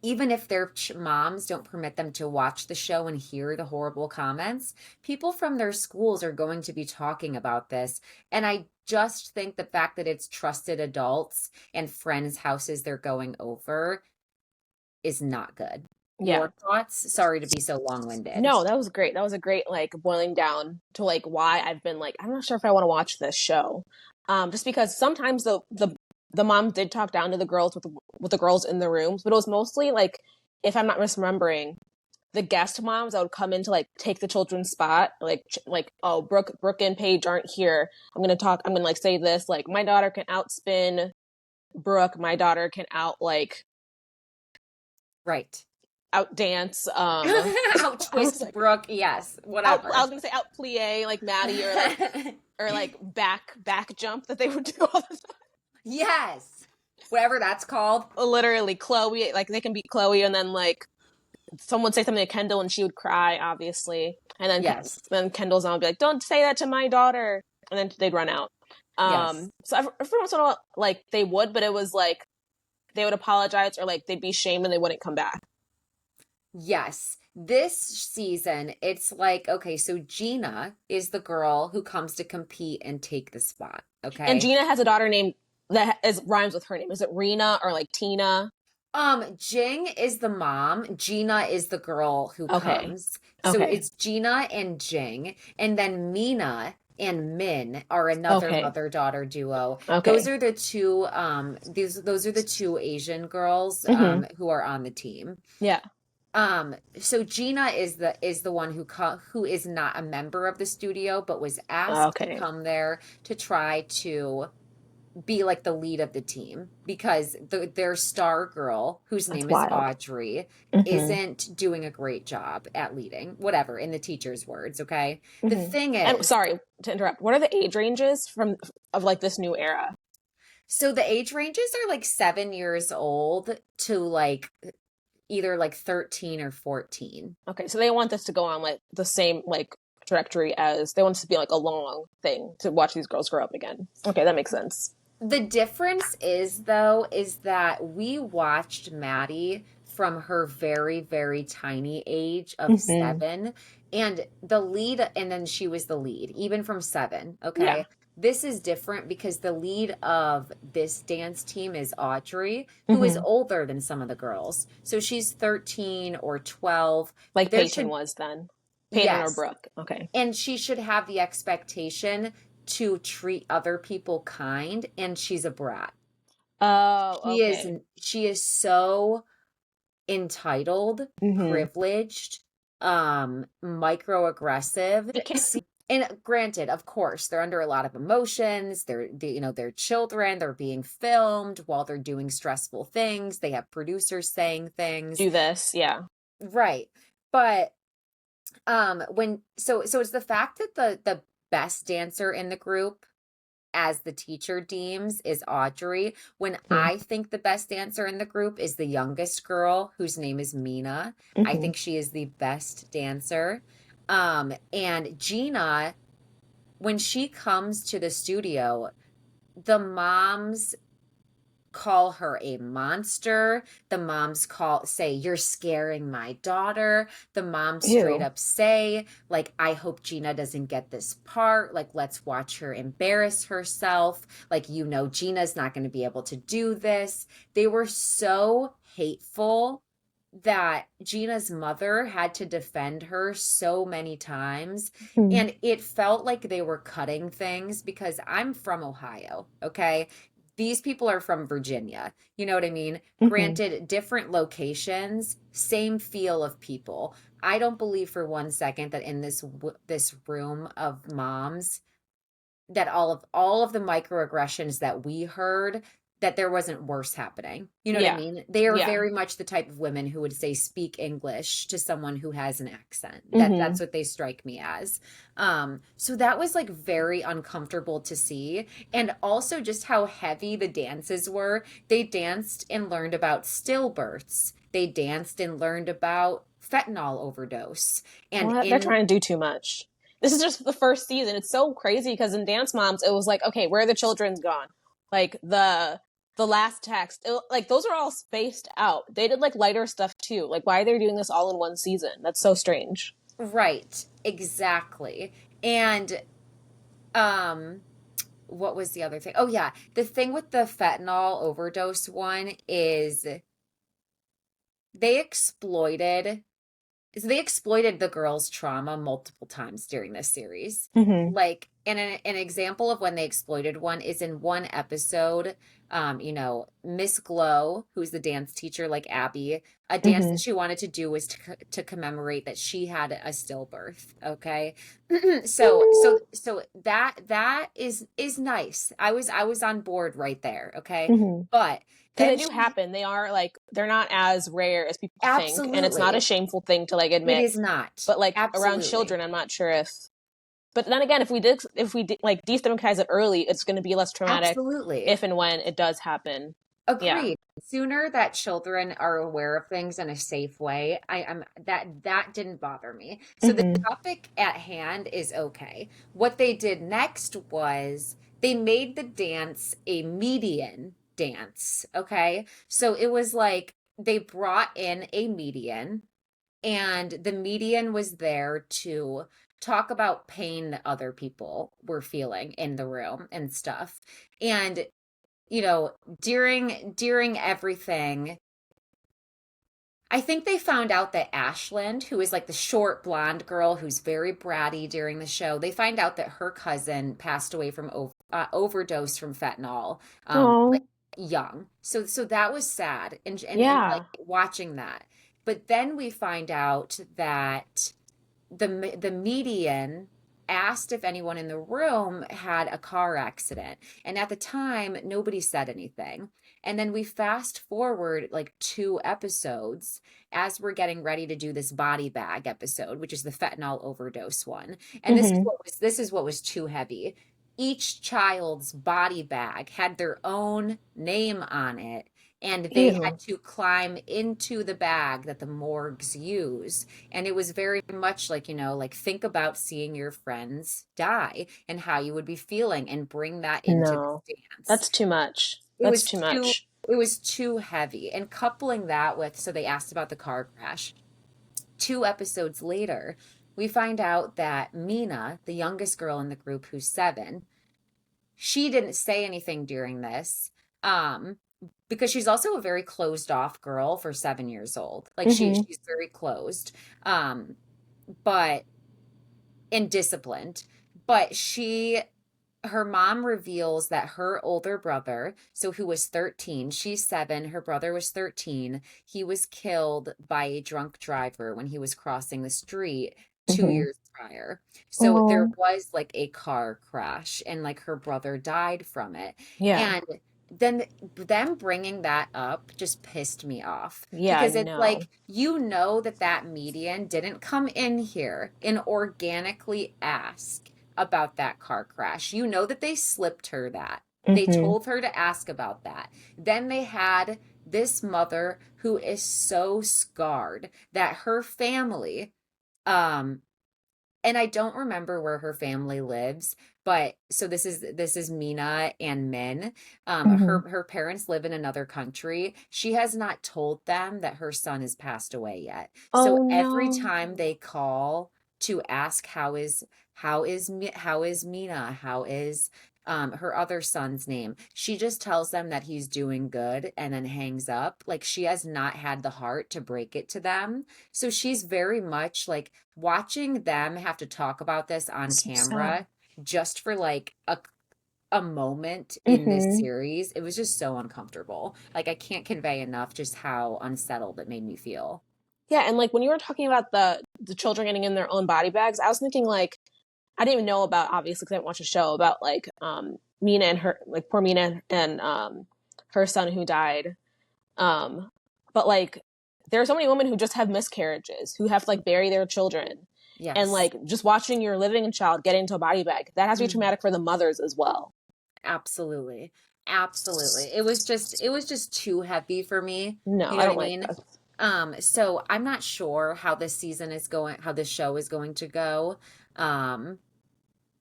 even if their moms don't permit them to watch the show and hear the horrible comments, people from their schools are going to be talking about this. And I just think the fact that it's trusted adults and friends' houses they're going over is not good. Yeah. Your thoughts? Sorry to be so long-winded. No, that was great. That was a great like boiling down to like why I've been like I'm not sure if I want to watch this show. Just because sometimes the mom did talk down to the girls with the girls in the rooms, but it was mostly like, if I'm not misremembering, the guest moms that would come in to like take the children's spot, like oh, Brooke and Paige aren't here. I'm gonna like say this, like my daughter can outspin Brooke, my daughter can out like Right. outdance, Out twist Brooke, yes, whatever. I was gonna say out plie like Maddie, or like back jump that they would do all the time. Yes, whatever that's called. Literally, Chloe, like they can beat Chloe, and then like someone would say something to Kendall, and she would cry, obviously, and then Yes. then Kendall's mom would be like, "Don't say that to my daughter," and then they'd run out. Yes. So every once in a while, like they would, but it was like they would apologize or like they'd be shamed and they wouldn't come back. Yes. This season, it's like, okay, so Gina is the girl who comes to compete and take the spot. Okay. And Gina has a daughter named that rhymes with her name. Is it Rena or like Tina? Jing is the mom. Gina is the girl who Okay. comes. So Okay. it's Gina and Jing. And then Mina and Min are another Okay. mother-daughter duo. Okay. Those are the two those are the two Asian girls who are on the team. Yeah. So Gina is the one who is not a member of the studio but was asked to come there to try to be like the lead of the team because their star girl, whose name is Audrey, isn't doing a great job at leading, whatever, in the teacher's words, okay? The thing is... And sorry to interrupt. What are the age ranges of like this new era? So the age ranges are like 7 years old to like either like 13 or 14. Okay, so they want this to go on like the same like trajectory as they want this to be like a long thing to watch these girls grow up again. Okay, that makes sense. The difference is that we watched Maddie from her very, very tiny age of 7 and then she was the lead, even from 7. Okay. Yeah. This is different because the lead of this dance team is Audrey, who is older than some of the girls. So she's 13 or 12. Like Peyton was then. Peyton or Brooke. Okay. And she should have the expectation to treat other people kind, and she's a brat. Oh, okay. She is so entitled, privileged, microaggressive. And granted, of course, they're under a lot of emotions. They're children. They're being filmed while they're doing stressful things. They have producers saying things. Do this, yeah. Right. But so it's the fact that the best dancer in the group, as the teacher deems, is Audrey, when I think the best dancer in the group is the youngest girl, whose name is Mina. I think she is the best dancer. And Gina, when she comes to the studio, the moms call her a monster. The moms say, "You're scaring my daughter." The moms straight up say, like, "I hope Gina doesn't get this part. Like, let's watch her embarrass herself. Like, Gina's not going to be able to do this." They were so hateful that Gina's mother had to defend her so many times. And it felt like they were cutting things because I'm from Ohio, okay? These people are from Virginia. You know what I mean? Granted, different locations, same feel of people. I don't believe for one second that in this room of moms that all of the microaggressions that we heard, that there wasn't worse happening. You know what I mean? They are very much the type of women who would say, "Speak English" to someone who has an accent. That's what they strike me as. So that was like very uncomfortable to see. And also just how heavy the dances were. They danced and learned about stillbirths. They danced and learned about fentanyl overdose. And they're trying to do too much. This is just the first season. It's so crazy because in Dance Moms, it was like, okay, where are the children's gone? Like the last text, like those are all spaced out. They did like lighter stuff too. Like, why are they doing this all in one season? That's so strange. Right. Exactly. And what was the other thing? Oh yeah, the thing with the fentanyl overdose one is they exploited the girl's trauma multiple times during this series. Like, and an example of when they exploited one is in one episode. Miss Glow, who's the dance teacher, like Abby, a dance that Hmm. she wanted to do was to commemorate that she had a stillbirth. Okay, so that is nice. I was on board right there. Okay, Hmm. but Because they then do she happen. They are like, they're not as rare as people think, and it's not a absolutely shameful thing to like it admit. is not But like around absolutely children, I'm not sure if. But then again, if we like destigmatize it early, it's going to be less traumatic absolutely if and when it does happen. Yeah. agreed. Sooner that children are aware of things in a safe way, I'm that didn't bother me. So the Hmm. topic at hand is okay. What they did next was they made the dance a median dance. Okay, so it was like they brought in a median, and the median was there to talk about pain that other people were feeling in the room and stuff. And you know, during everything, I think they found out that Ashland, who is like the short blonde girl who's very bratty during the show, they find out that her cousin passed away from overdose from fentanyl, like Oh, young. So that was sad, and like yeah. watching that. But then we find out that the median asked if anyone in the room had a car accident, and at the time nobody said anything. And then we fast forward like 2 episodes as we're getting ready to do this body bag episode, which is the fentanyl overdose one. And Hmm. this is what was too heavy. Each child's body bag had their own name on it, and they had Ew. to climb into the bag that the morgues use. And it was very much like, like think about seeing your friends die and how you would be feeling and bring that into No, this dance. that's too much. It That's was too too much. it was too heavy. And coupling that with, so they asked about the car crash. 2 episodes later, we find out that Mina, the youngest girl in the group who's 7, she didn't say anything during this. Because she's also a very closed off girl for 7 years old. Like Hmm. she's very closed. Um, but and disciplined. But her mom reveals that her older brother, so who was 13, she's 7, her brother was 13, he was killed by a drunk driver when he was crossing the street two Hmm. years prior. So there Oh, was like a car crash, and like her brother died from it. yeah. And then them bringing that up just pissed me off, Yeah, I because it's know. like, that median didn't come in here and organically ask about that car crash. You know that they slipped her that. They Hmm. told her to ask about that. Then they had this mother who is so scarred that her family, um and I don't remember where her family lives, but so this is Mina and Min. Hmm. Her parents live in another country. She has not told them that her son has passed away yet. So Oh every no. time they call to ask how is Mina, how is her other son's name, she just tells them that he's doing good and then hangs up. Like she has not had the heart to break it to them. So she's very much like, watching them have to talk about this on So sad. camera just for like a moment in this Hmm. series. It was just so uncomfortable. Like I can't convey enough just how unsettled it made me feel. Yeah, and like when you were talking about the children getting in their own body bags, I was thinking like I didn't even know about, obviously because I didn't watch the show, about like Mina and her, like poor Mina and her son who died. Um but like there are so many women who just have miscarriages, who have to like bury their children. And Yes. like just watching your living child get into a body bag, that has to be Mhm. traumatic for the mothers as well. Absolutely. Absolutely. It was just too heavy for me. No, You I know what I don't like mean? that. So I'm not sure how this season is going, how this show is going to go. Um,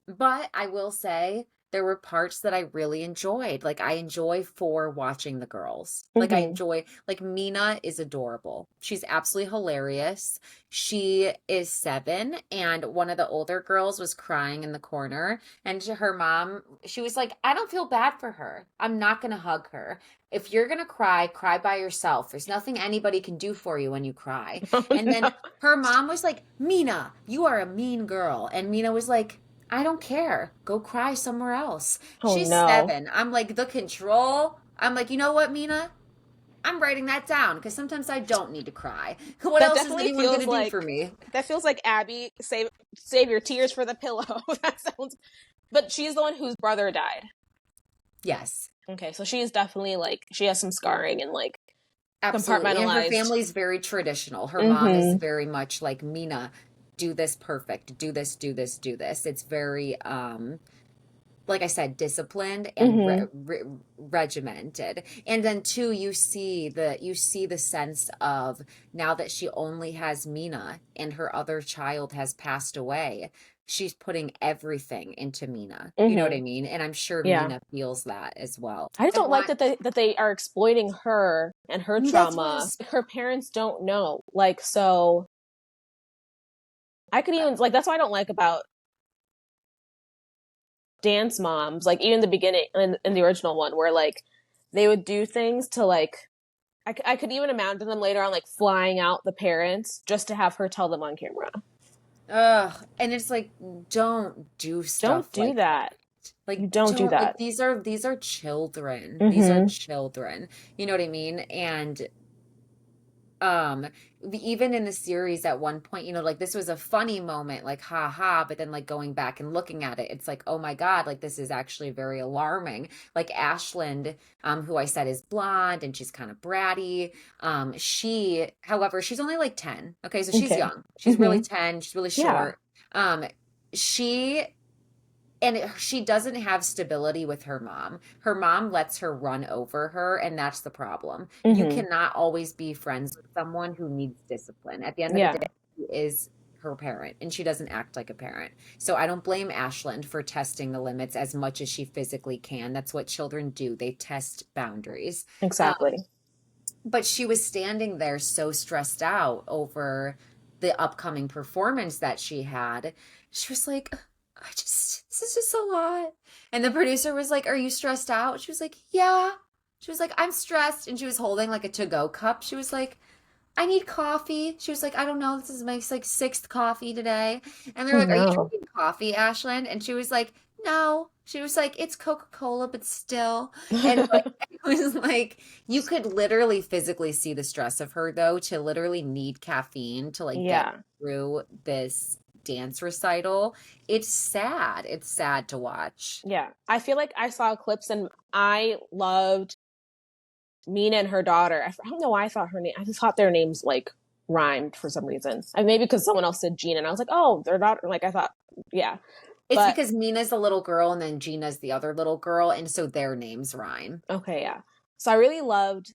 But I will say there were parts that I really enjoyed. Like I enjoy for watching the girls. Like I Hmm. enjoy, like Mina is adorable. She's absolutely hilarious. She is 7, and one of the older girls was crying in the corner, and her mom, she was like, "I don't feel bad for her. I'm not gonna hug her. If you're gonna cry, cry by yourself. There's nothing anybody can do for you when you cry." Oh And no. then her mom was like, "Mina, you are a mean girl." And Mina was like, I don't care. Go cry somewhere else. Oh She's no. 7. I'm like, the control. I'm like, you know what, Mina? I'm writing that down because sometimes I don't need to cry. What That else is definitely anyone going feels to do like for me? Abby, save your tears for the pillow. That sounds, but she's the one whose brother died. Yes, Okay, so she's definitely like she has some scarring and like absolutely. And her compartmentalized. family's very traditional. Her mom is Mm-hmm. very much like, Mina, do this perfect. Do this, do this, do this. It's very like I said, disciplined and Mm-hmm. regimented. And then too, you see the sense of, now that she only has Mina and her other child has passed away, she's putting everything into Mina. You know what Mm-hmm. I mean? And I'm sure Yeah. Mina feels that as well. I just I don't like want that they are exploiting her and her that's what trauma. is Her parents don't know. Like so I could even like that's what I don't like about dance moms, like even the beginning in the original one where like they would do things to like I could even imagine them later on like flying out the parents just to have her tell them on camera. and it's like, don't do Don't stuff do like that. that. Like, You don't do don't, like, that. these are children. These are Mm-hmm. children. You know what I mean? And um even in the series at one point, like, this was a funny moment, like, ha ha, but then, like, going back and looking at it, it's like, oh my God, like, this is actually very alarming. Like, Ashland, who I said is blonde and she's kind of bratty, however, she's only like 10. Okay, so she's Okay. young, she's really Mm-hmm. 10, she's really Yeah. short. She and she doesn't have stability with her mom. Her mom lets her run over her, and that's the problem. You Mm-hmm. cannot always be friends with someone who needs discipline. At the end of the Yeah. day, she is her parent, and she doesn't act like a parent. So I don't blame Ashland for testing the limits as much as she physically can. That's what children do. They test boundaries. Um, Exactly. but she was standing there so stressed out over the upcoming performance that she had. She was like, this is just a lot. And the producer was like, are you stressed out? She was like, yeah. She was like, I'm stressed. And she was holding like a to-go cup. She was like, I need coffee. She was like, I don't know. This is my like sixth coffee today. And they're Oh like, are you no. drinking coffee, Ashland? And she was like, no. She was like, it's Coca-Cola, but still. And like, it was like, you could literally physically see the stress of her, though, to literally need caffeine to like get Yeah. through this dance recital. It's sad. It's sad to watch. Yeah. I feel like I saw clips and I loved Mina and her daughter. I don't know why I thought her name. I just thought their names like rhymed for some reason. Maybe because someone else said Gina, and I was like, oh, their daughter. Like I thought, yeah. It's But because Mina's the little girl and then Gina's the other little girl, and so their names rhyme. okay, yeah. So I really loved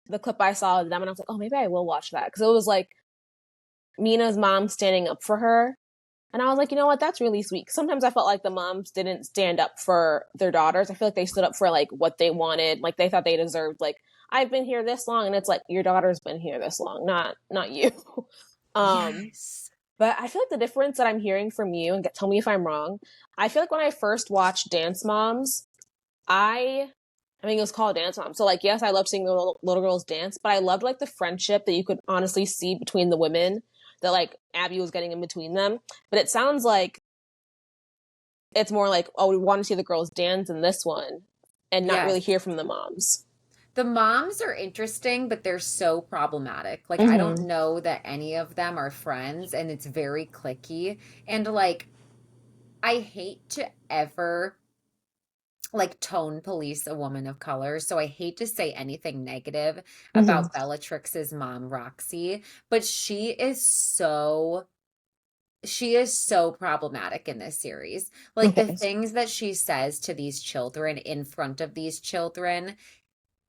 the clip I saw of them, and I was like, oh, maybe I will watch that because it was like Mina's mom standing up for her. And I was like, you know what? That's really sweet. Sometimes I felt like the moms didn't stand up for their daughters. I feel like they stood up for like what they wanted. Like they thought they deserved. Like I've been here this long, and it's like your daughter's been here this long, not you. um, Yes. but I feel like the difference that I'm hearing from you, and tell me if I'm wrong. I feel like when I first watched Dance Moms, I mean, it was called Dance Moms. So like, yes, I loved seeing the little girls dance, but I loved like the friendship that you could honestly see between the women that like Abby was getting in between them. But it sounds like it's more like, oh, we want to see the girls dance in this one and not really Yes. hear from the moms. The moms are interesting, but they're so problematic. Like, I don't Mm-hmm. know that any of them are friends, and it's very clicky. And like, I hate to ever like tone police a woman of color. So I hate to say anything negative Mm-hmm. about Bellatrix's mom, Roxy, but she is so problematic in this series. Like, the Okay. things that she says to these children in front of these children,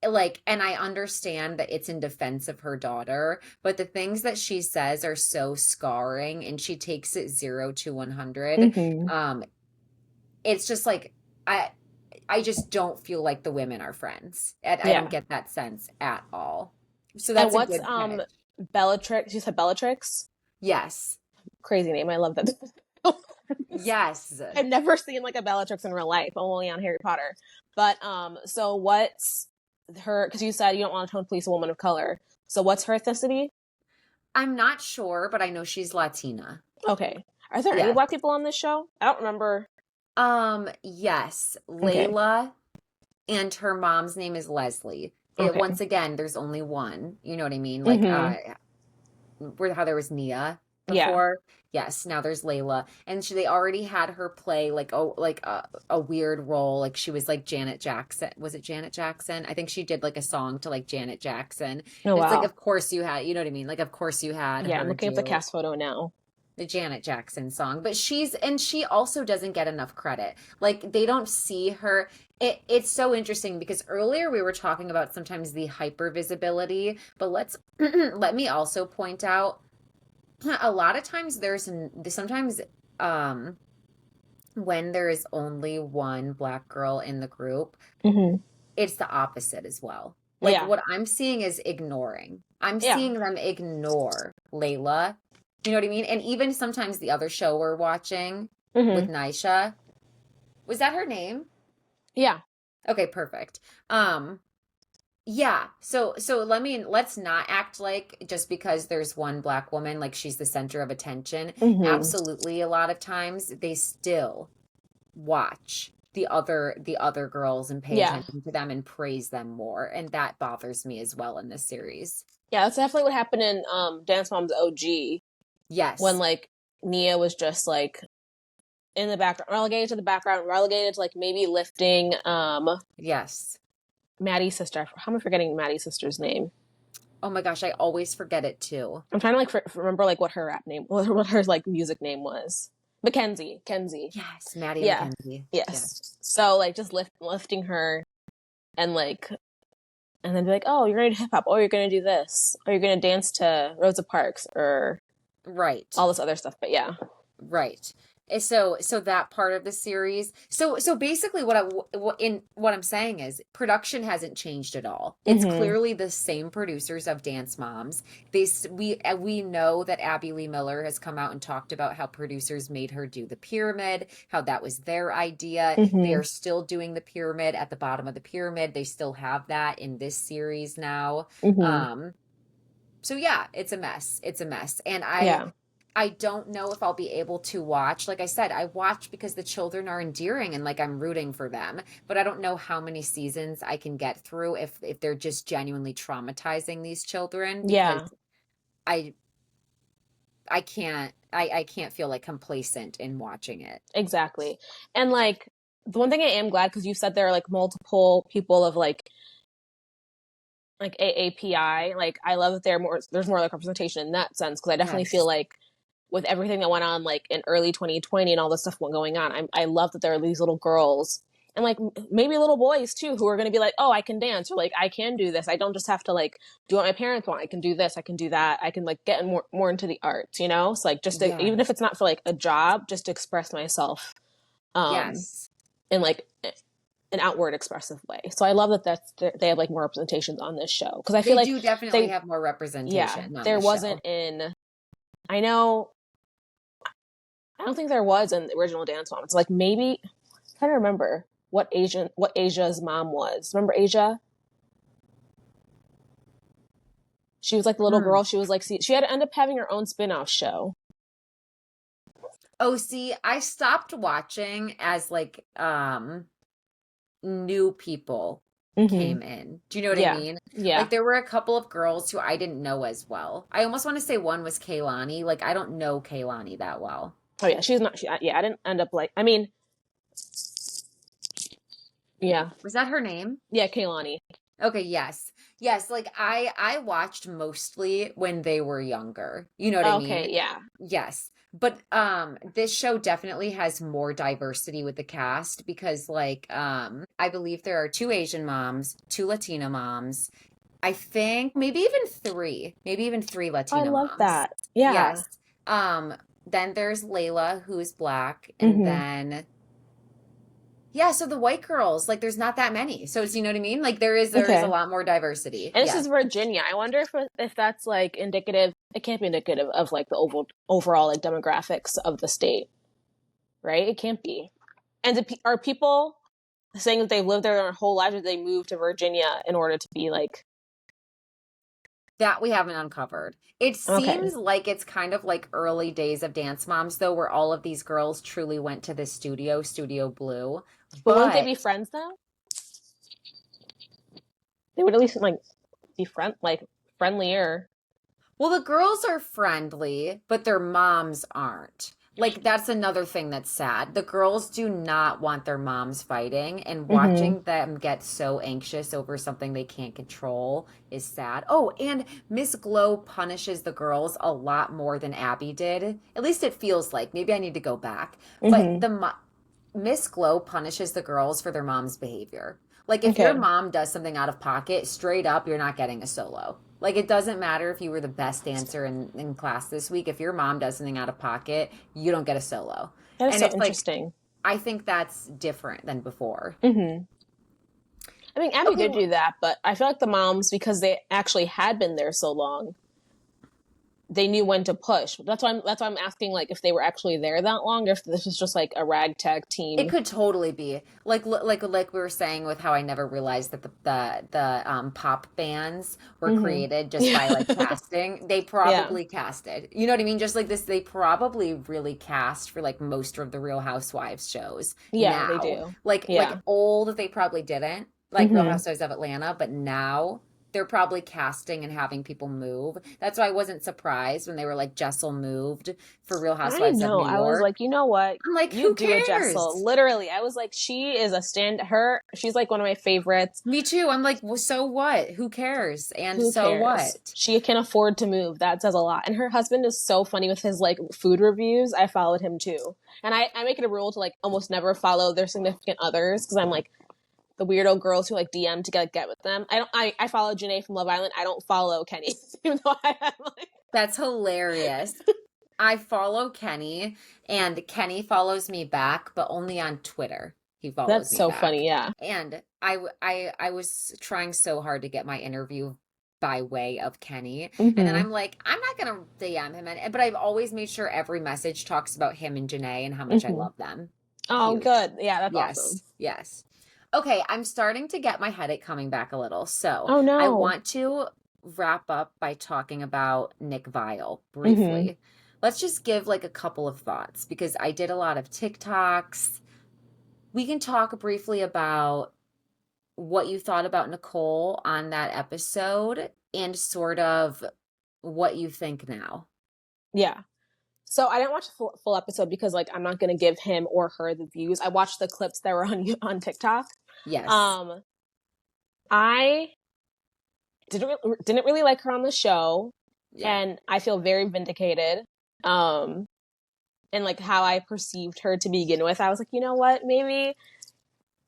like, and I understand that it's in defense of her daughter, but the things that she says are so scarring, and she takes it 0 to 100. Mm-hmm. um it's just like, I I just don't feel like the women are friends. I don't Yeah. get that sense at all. So And that's a what's good pitch. Bellatrix? You said Bellatrix? Yes. Crazy name. I love that. Yes. I've never seen like a Bellatrix in real life, only on Harry Potter. But so what's her? Because you said you don't want to tone police a woman of color. So what's her ethnicity? I'm not sure, but I know she's Latina. Okay. Are there any Yes. Black people on this show? I don't remember. Yes, Okay. Layla, and her mom's name is Leslie. Okay. Once again, there's only one. You know what I mean? Like, Mm-hmm. where how there was Nia Yeah. before. Yes, now there's Layla, and they already had her play like a weird role. Like she was like Janet Jackson. Was it Janet Jackson? I think she did like a song to like Janet Jackson. And Oh, it's like, wow. of course you had, you know what I mean? Like, of course you had Yeah, I'm her looking up the do cast photo now. the Janet Jackson song, but she also doesn't get enough credit. Like they don't see her. It's so interesting because earlier we were talking about sometimes the hyper visibility, but let's let me also point out a lot of times sometimes um when there is only one black girl in the group, Mm-hmm. it's the opposite as well. Like Yeah. what I'm seeing is ignoring. I'm Yeah. seeing them ignore Layla. You know what I mean? And even sometimes the other show we're watching with Mm-hmm. Nisha, was that her name? Yeah. Okay, perfect. Um, yeah. So let's not act like just because there's one black woman, like she's the center of attention. Mm-hmm. Absolutely, a lot of times they still watch the other girls and pay Yeah. attention to them and praise them more, and that bothers me as well in this series. Yeah, that's definitely what happened in Dance Moms OG when Yes. like Nia was just like in the background, relegated to the background, relegated to like maybe lifting Yes. Maddie's sister. How am I forgetting Maddie's sister's name? Oh my gosh, I always forget it too. I'm trying to like remember like what her rap name, what her like music name was. Mackenzie, Kenzie. Yes, Maddie Yeah, McKenzie. Yes. yes. So like just lifting her and like and then be like, oh, you're gonna do hip hop, oh, you're gonna do this, or you're gonna dance to Rosa Parks or Right. all this other stuff. But yeah, Right. So that part of the series. So basically what I'm saying is production hasn't changed at all. It's mm-hmm. clearly the same producers of Dance Moms. We know that Abby Lee Miller has come out and talked about how producers made her do the pyramid, how that was their idea. They Mm-hmm. are still doing the pyramid at the bottom of the pyramid. They still have that in this series now. Mm-hmm. Um so yeah, it's a mess. It's a mess. And Yeah, I don't know if I'll be able to watch. Like I said, I watch because the children are endearing and like I'm rooting for them. But I don't know how many seasons I can get through if they're just genuinely traumatizing these children because yeah, I I can't feel like complacent in watching it. exactly. And like the one thing I am glad because you said there are like multiple people of like AAPI. Like I love that there's more like representation in that sense because I definitely feel Yes. like with everything that went on like in early 2020 and all this stuff going on, I love that there are these little girls and like maybe little boys too who are going to be like, oh, I can dance or like I can do this. I don't just have to like do what my parents want. I can do this. I can do that. I can like get more into the arts, you know. So like just to, even if Yes. it's not for like a job, just to express myself um Yes. in like an outward expressive way. So I love that they have like more representations on this show because I feel They like do definitely they have more yeah representation on there the wasn't show. in I know I don't think there was in the original Dance Mom. It's like maybe I'm trying to remember what Asia's mom was. Remember Asia? She was like the little Hmm. girl. She was like she had to end up having her own spin-off show. Oh, see, I stopped watching as like new people Mm-hmm. came in. Do you know what I Yeah. mean? Yeah. Like there were a couple of girls who I didn't know as well. I almost want to say one was Kaylani. Like I don't know Kaylani that well. Oh yeah. She's not. Yeah. I didn't end up like. I mean. Yeah. Was that her name? Yeah. Kaylani. Okay, yes. Yes, like I watched mostly when they were younger. You know what I Okay. mean? Yeah. Yes. But this show definitely has more diversity with the cast because like I believe there are two Asian moms, two Latina moms. I think maybe even three I Latina love moms. that. Yeah. Yes. Um, then there's Layla, who's black, and Mm-hmm. then yeah, so the white girls, like there's not that many. So it's, you know what I mean? Like there is a Okay. lot more diversity. And this Yes. is Virginia. I wonder if that's like indicative. It can't be indicative of like the overall like demographics of the state, right? It can't be. And are people saying that they've lived there their whole lives, or they moved to Virginia in order to be like That we haven't uncovered. It Okay. seems like it's kind of like early days of Dance Moms, though, where all of these girls truly went to the studio, Studio Blue. But wouldn't they But be friends though? They would at least like be friendlier. well, the girls are friendly, but their moms aren't. Like, that's another thing that's sad. The girls do not want their moms fighting, and Mm-hmm. watching them get so anxious over something they can't control is sad. Oh, and Miss Glow punishes the girls a lot more than Abby did. At least it feels like. Maybe I need to go back. But Mm-hmm. Miss Glow punishes the girls for their mom's behavior. Like, if your Okay. mom does something out of pocket, straight up, you're not getting a solo. Like, it doesn't matter if you were the best dancer in class this week. If your mom does something out of pocket, you don't get a solo. That is And so it's like, interesting. I think that's different than before. Mm-hmm. I mean, Abby Okay, did do that, but I feel like the moms, because they actually had been there so long, they knew when to push. That's why I'm asking, like, if they were actually there that long, or if this was just like a ragtag it team. could totally be like we were saying with how I never realized that the pop bands were Mm-hmm. created just by like Yeah. casting. They Yeah. probably casted. You know what I mean? Just like this, they probably really cast for like most of the Real Housewives shows Yeah, they now. do. Like Yeah. old, they probably didn't like Real Mm-hmm. Housewives of Atlanta, but now they're probably casting and having people move. That's why I wasn't surprised when they were like Jessel moved for Real I Housewives of know. New I was York. like, you know what? I'm like, You who do it, Jessel. cares? Literally, I was like, she is a she's like one of my favorites. Me too. I'm like, well, so what? Who cares? And Who so cares? what? She can afford to move. That says a lot. And her husband is so funny with his like food reviews. I followed him too. And I make it a rule to like almost never follow their significant others because I'm like the weirdo girls who like DM to get with them. I follow Janae from Love Island. I don't follow Kenny. Even though I have like That's hilarious. I follow Kenny, and Kenny follows me back, but only on Twitter. He follows that's me so back. funny, yeah. And I was trying so hard to get my interview by way of Kenny. And then Mm-hmm. I'm like, I'm not gonna DM him. But I've always made sure every message talks about him and Janae and how much I Mm-hmm. love them. Oh, Huge. good. Yeah, that's awesome. Yes, yes. Okay, I'm starting to get my headache coming back a little. So Oh I no. want to wrap up by talking about Nick Vile Mm-hmm. briefly. Let's just give like a couple of thoughts because I did a lot of TikToks. We can talk briefly about what you thought about Nicole on that episode and sort of what you think now. Yeah. So I didn't watch the full episode because like I'm not gonna give him or her the views. I watched the clips that were on TikTok. Yes. Um, I didn't really like her on the show, Yeah. and I feel very vindicated. Um, and like how I perceived her to begin with, I was like, you know what, maybe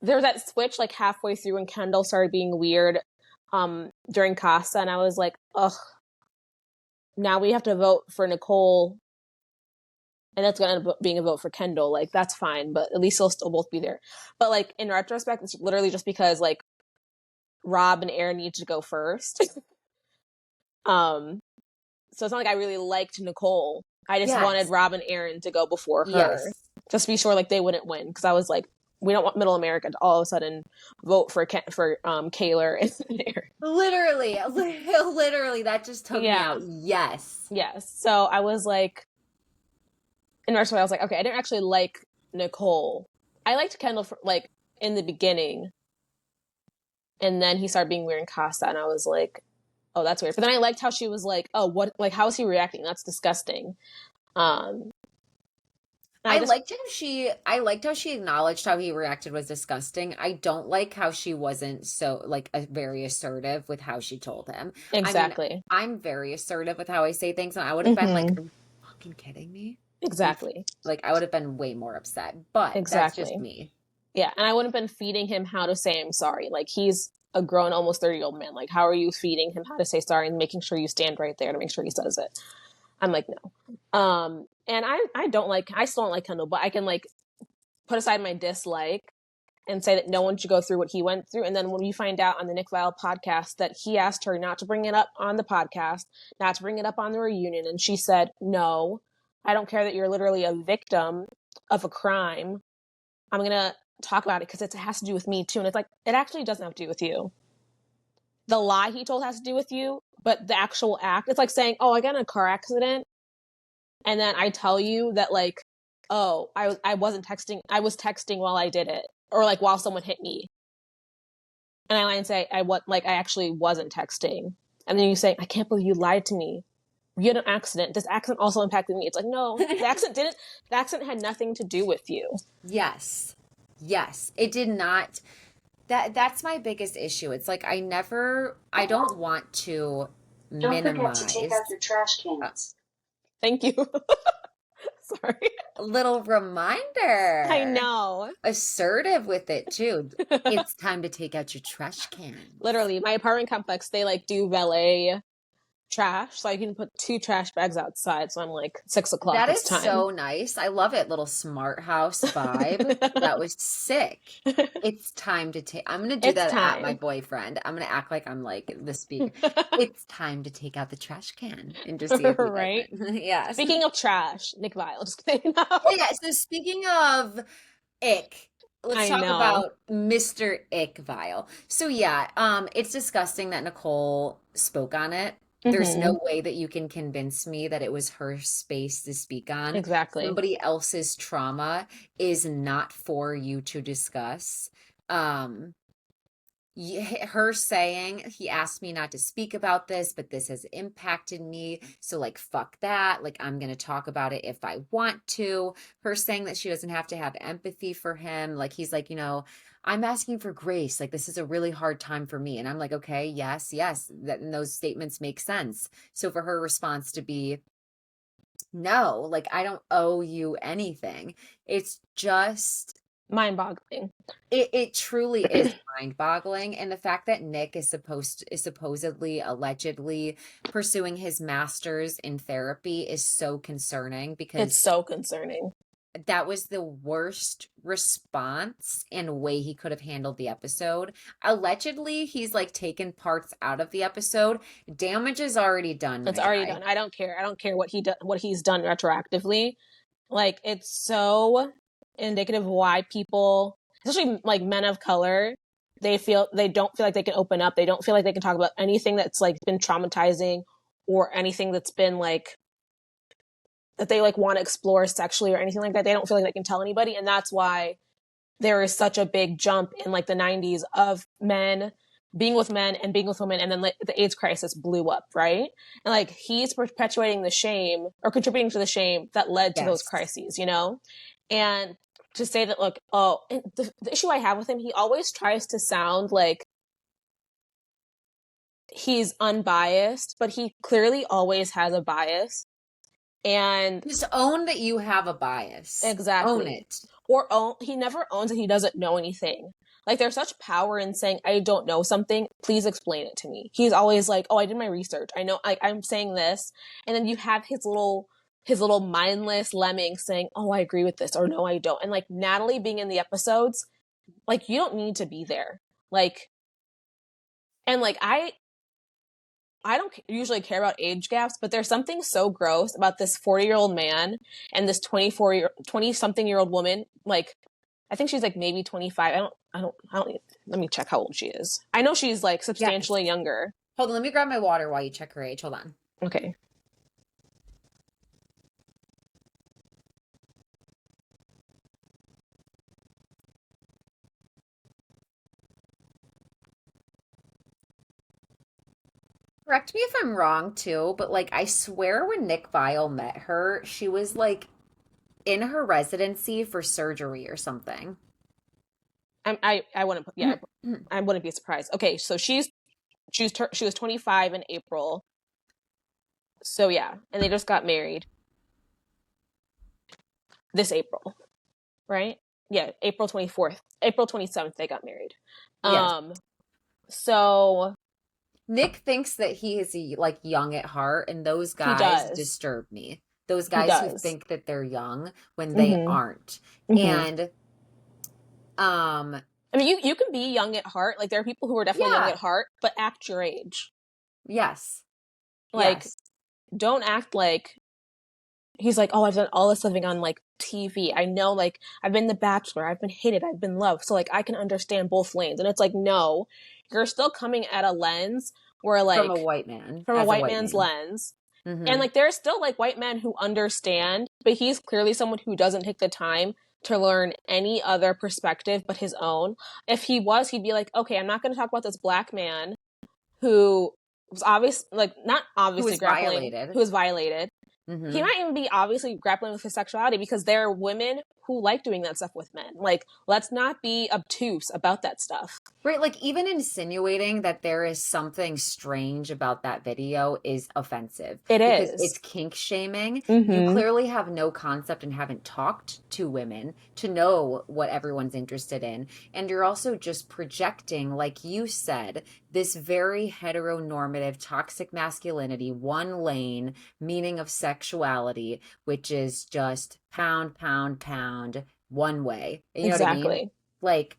there was that switch like halfway through when Kendall started being weird. During Casa, and I was like, ugh. Now we have to vote for Nicole, and that's gonna end up being a vote for Kendall. Like that's fine, but at least they'll still both be there. But like in retrospect, it's literally just because like Rob and Aaron need to go first. um, so it's not like I really liked Nicole. I just wanted Yes. Rob and Aaron to go before her, Yes. just to be sure like they wouldn't win. Because I was like, we don't want Middle America to all of a sudden vote for Kaylor and Aaron. Literally, that just took me Yeah. out. Yes. Yes. So I was like, in retrospect, I was like, okay, I didn't actually like Nicole. I liked Kendall for, like in the beginning, and then he started being weird in Casa, and I was like, oh, that's weird. But then I liked how she was like, oh, what? Like, how is he reacting? That's disgusting. Um, I liked how she acknowledged how he reacted was disgusting. I don't like how she wasn't so like very assertive with how she told him. I mean, exactly. I'm very assertive with how I say things, and I would have been like, Mm-hmm. "Are you fucking kidding me?" Exactly. Like I would have been way more upset. But that's just Exactly. me. Yeah, and I wouldn't have been feeding him how to say I'm sorry. Like he's a grown, almost 30-year-old man. Like, how are you feeding him how to say sorry and making sure you stand right there to make sure he says it? I'm like, no. And I still don't like Kendall, but I can like put aside my dislike and say that no one should go through what he went through. And then when we find out on the Nick Vile podcast that he asked her not to bring it up on the podcast, not to bring it up on the reunion, and she said, no, I don't care that you're literally a victim of a crime. I'm going to talk about it because it has to do with me too. And it's like, it actually doesn't have to do with you. the lie he told has to do with you, but the actual act, it's like saying, oh, I got in a car accident, and then I tell you that, like, oh, I wasn't texting, I was texting while I did it, or like while someone hit me, and I lie and say I actually wasn't texting, and then you say, I can't believe you lied to me. You had an accident. This accident also impacted me. It's like, no, the accident had nothing to do with you. Yes. Yes. It did not. That's my biggest issue. It's like I don't want to Don't forget to take out minimize. your trash cans. Thank you. Sorry. A little I reminder. know. Assertive with it too. It's time to take out your trash can. Literally, my apartment complex, they like do valet trash, so I can put 2 trash bags outside. So I'm like, 6:00, That it's is time. so nice. I love it. Little smart house vibe. That was sick. It's time to take. I'm gonna do It's that at my time. boyfriend. I'm gonna act like I'm like the speaker. It's time to take out the trash can and just see if he does Right? it. Yes. Speaking of trash, Nick Vile, just kidding. No. Oh yeah. So speaking of ick, let's I talk know. about Mr. Ick Vile. So yeah, it's disgusting that Nicole spoke on it. There's Hmm. no way that you can convince me that it was her space to speak on. Exactly. Somebody else's trauma is not for you to discuss. Um, her saying, he asked me not to speak about this, but this has impacted me. So, like, fuck that. Like, I'm going to talk about it if I want to. Her saying that she doesn't have to have empathy for him. Like, he's like, I'm asking for grace. Like, this is a really hard time for me. And I'm like, okay, yes, yes. And those statements make sense. So, for her response to be, no, like, I don't owe you anything. It's just Mind-boggling. it truly is mind-boggling, and the fact that Nick is supposedly allegedly pursuing his master's in therapy is so concerning It's because so concerning. that was the worst response and way he could have handled the episode. Allegedly, he's like taken parts out of the episode. Damage is already done, It's my already guy. done. I don't care. I don't care what he's done retroactively. Like, it's so indicative of why people, especially like men of color, they don't feel like they can open up. They don't feel like they can talk about anything that's like been traumatizing, or anything that's been like that they like want to explore sexually or anything like that. They don't feel like they can tell anybody, and that's why there is such a big jump in like the 90s of men being with men and being with women, and then like, the AIDS crisis blew up, right? And like, he's perpetuating the shame or contributing to the shame that led to those Yes. crises, and to say that, look, oh, and the issue I have with him, he always tries to sound like he's unbiased, but he clearly always has a bias. And Just own that you have a bias. exactly. Own it. Or he never owns that he doesn't know anything. Like, there's such power in saying, I don't know something, please explain it to me. He's always like, oh, I did my research, I know, I'm saying this. And then you have his little mindless lemming saying, oh, I agree with this, or no, I don't. And like, Natalie being in the episodes, like, you don't need to be there. Like, and like, I don't usually care about age gaps, but there's something so gross about this 40-year-old man and this 20-something-year-old woman. Like, I think she's like maybe 25. I don't, let me check how old she is. I know she's like substantially younger. Hold on, let me grab my water while you check her age. Hold on. Okay. Correct me if I'm wrong too, but like I swear when Nick Vile met her, she was like in her residency for surgery or something. I wouldn't put, yeah, I wouldn't be surprised. Okay, so she was 25 in April. So yeah, and they just got married this April, right? Yeah, April 24th, April 27th they got married. Yes. So Nick thinks that he is like young at heart, and those he guys does. disturb me. Those He guys who does. think that they're young when they Mhm. aren't. Mhm. And I mean, you can be young at heart. Like, there are people who are definitely young yeah. at heart, but act your age. Yes. Like, Yes. don't act like he's like, oh, I've done all this living on like TV. I know, like, I've been the Bachelor, I've been hated, I've been loved. So like I can understand both lanes. And it's like, no, you're still coming at a lens where From a like white man, from a as a white white man's man. lens. And Mm-hmm. like there's still like white men who understand, but he's clearly someone who doesn't take the time to learn any other perspective but his own. If he was, he'd be like, okay, I'm not going to talk about this black man who was obvious, like not Who obviously was grappling, violated. who was violated. He Mm-hmm. might even be obviously grappling with his sexuality because there are women who like doing that stuff with men. Like, let's not be obtuse about that stuff. Right, like even insinuating that there is something strange about that video is offensive It because is. it's kink shaming. You Mm-hmm. clearly have no concept and haven't talked to women to know what everyone's interested in. And you're also just projecting, like you said, this very heteronormative toxic masculinity, one lane meaning of sexuality, which is just pound, pound, pound, one way. You know what I mean? Exactly. Like,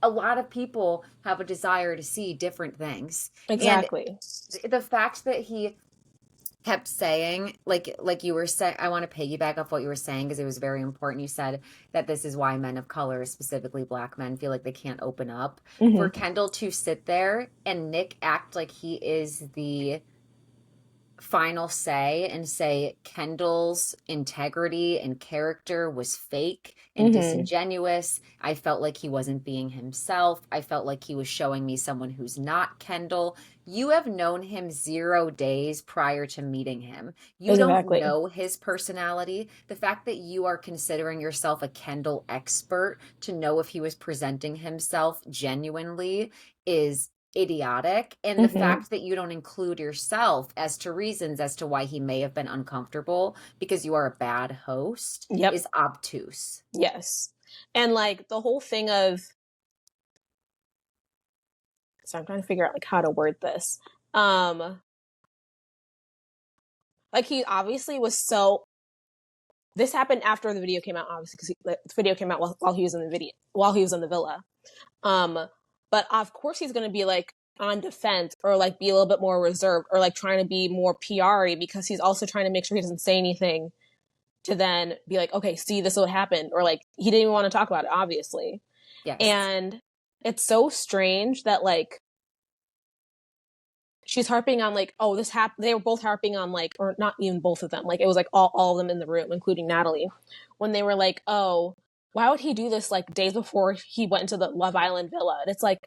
a lot of people have a desire to see different things. And Exactly. the fact that he kept saying, like you were saying, I want to piggyback off what you were saying because it was very important. You said that this is why men of color, specifically black men, feel like they can't open up. For Mm-hmm. Kendall to sit there and Nick act like he is the final say and say Kendall's integrity and character was fake and Mm-hmm. disingenuous. I felt like he wasn't being himself. I felt like he was showing me someone who's not Kendall. You have known him 0 days prior to meeting him. You don't Exactly. know his personality. The fact that you are considering yourself a Kendall expert to know if he was presenting himself genuinely is idiotic, and the Mm-hmm. fact that you don't include yourself as to reasons as to why he may have been uncomfortable because you are a bad host Yep. is obtuse. Yes. And like the whole thing of, so I'm trying to figure out like how to word this. Like he obviously was so, this happened after the video came out, obviously, because the video came out while he was in the video, while he was in the villa. Um, but of course he's going to be like on defense or like be a little bit more reserved or like trying to be more PR-y because he's also trying to make sure he doesn't say anything to then be like, okay, see, this is what happened. Or like he didn't even want to talk about it, obviously. Yes. And it's so strange that like she's harping on like, oh, this happened. They were both harping on like, or not even both of them. Like it was like all of them in the room, including Natalie, when they were like, oh, why would he do this like days before he went into the Love Island villa? And it's like,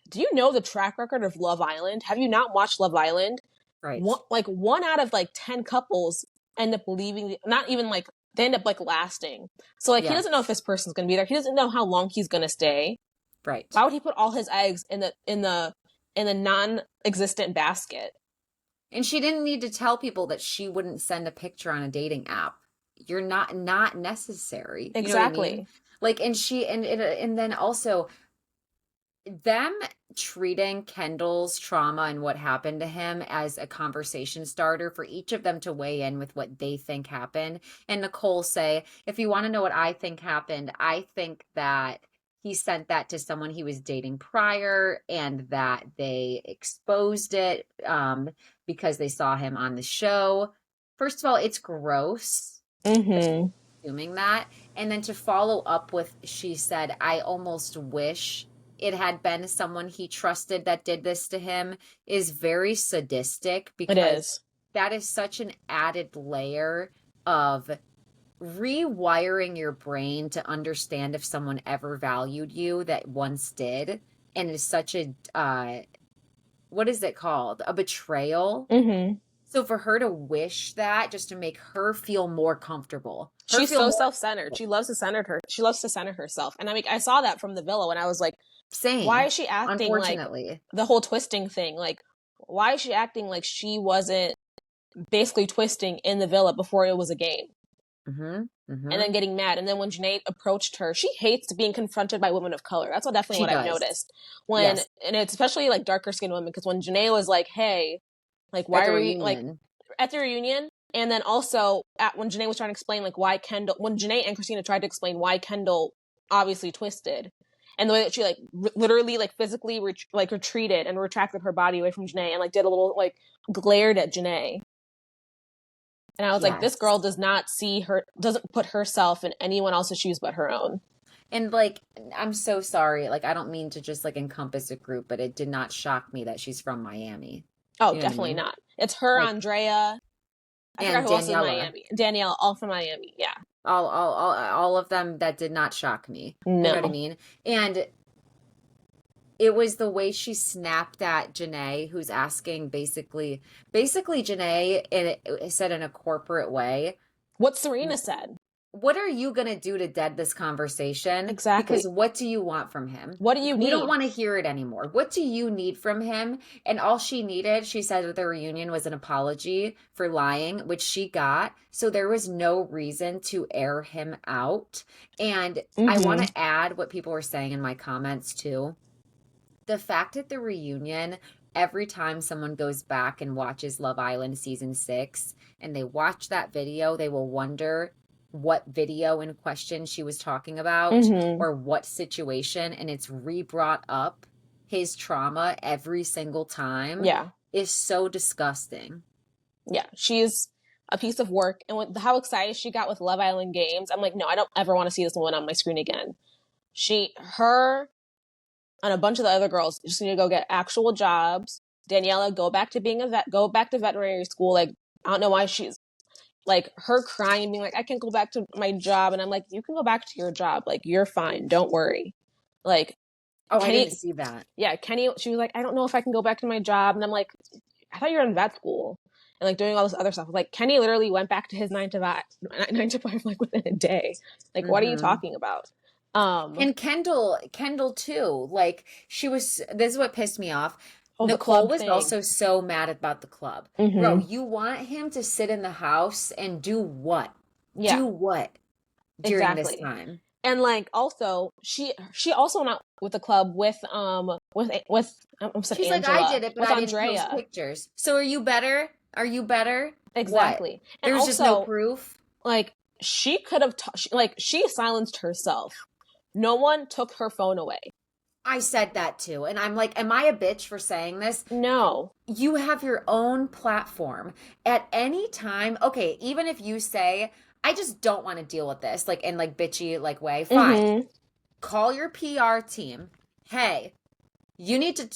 do you know the track record of Love Island? Have you not watched Love Island? Right. One out of like 10 couples end up leaving, not even like, they end up like lasting. So like he Yeah. doesn't know if this person's gonna be there. He doesn't know how long he's gonna stay. Right. Why would he put all his eggs in the non-existent basket? And she didn't need to tell people that she wouldn't send a picture on a dating app. You're not necessary. You know what I mean? Exactly. Like, and she and then also them treating Kendall's trauma and what happened to him as a conversation starter for each of them to weigh in with what they think happened. And Nicole say, if you want to know what I think happened, I think that he sent that to someone he was dating prior and that they exposed it because they saw him on the show. First of all, it's gross Mm-hmm. assuming that. And then to follow up with, she said, I almost wish it had been someone he trusted that did this to him is very sadistic It because is. that is such an added layer of rewiring your brain to understand if someone ever valued you that once did. And it's such a, what is it called? A betrayal. Mm-hmm. So for her to wish that just to make her feel more comfortable, her She's feel so more self-centered. She loves to center herself. And I mean, I saw that from the villa when I was like, why same, is she acting like unfortunately. the whole twisting thing? Like, why is she acting like she wasn't basically twisting in the villa before it was a game? Mm-hmm. And Mm-hmm. then getting mad. And then when Janae approached her, she hates being confronted by women of color. That's definitely She what I've does. noticed. When, Yes. and it's especially like darker skinned women, because when Janae was like, hey, like, At why the are you like reunion. at the reunion? And then also when Janae was trying to explain like why Kendall, when Janae and Christina tried to explain why Kendall obviously twisted, and the way that she like literally like physically retreated and retracted her body away from Janae and like did a little like glared at Janae. And I was like, this girl Yes. doesn't put herself in anyone else's shoes but her own. And like, I'm so sorry. Like, I don't mean to just like encompass a group, but it did not shock me that she's from Miami. Oh, You know what I definitely mean? not. It's her, Like, Andrea. I forgot and who else is Daniela, Miami. Danielle, all from Miami. Yeah. all of them, that did not shock me. You know what I No. mean? And it was the way she snapped at Janae, who's asking basically Janae, and it said in a corporate way, What Serena said. what are you going to do to dead this conversation? Because Exactly. what do you want from him? What do you We don't need? want to hear it anymore. What do you need from him? And all she needed, she said at the reunion, was an apology for lying, which she got. So there was no reason to air him out. And I want Mm-hmm. to add what people were saying in my comments too. The fact at the reunion, every time someone goes back and watches Love Island season 6 and they watch that video, they will wonder what video in question she was talking about Mm-hmm. or what situation, and it's re-brought up. His trauma every single time Yeah. is so disgusting. Yeah. She's a piece of work. And how excited she got with Love Island games. I'm like, no, I don't ever want to see this woman on my screen again. Her and a bunch of the other girls just need to go get actual jobs. Daniela, go back to being a vet, go back to veterinary school. Like, I don't know why she's like her crying, being like, I can't go back to my job. And I'm like, you can go back to your job. Like, you're fine. Don't worry. Like, Oh, I didn't Kenny, see that. yeah, Kenny, she was like, I don't know if I can go back to my job. And I'm like, I thought you were in vet school and like doing all this other stuff. Like, Kenny literally went back to his 9 to 5, like within a day. Like, what are you Mm-hmm. talking about? And Kendall too. Like this is what pissed me off. Oh, the Nicole club was thing. also so mad about the club. Bro, Mm-hmm. you want him to sit in the house and do what? Yeah, Do what during this exactly. time? And like also she also went out with the club with I almost said She's like, I Angela, did it, but with I didn't post Andrea. pictures. So are you better? Are you better? What? Exactly. And There's just no also proof. like she could have she silenced herself. No one took her phone away. I said that too. And I'm like, am I a bitch for saying this? No. You have your own platform at any time. Okay, even if you say, I just don't want to deal with this, like in like bitchy like way, fine. Mm-hmm. Call your PR team. Hey, you need to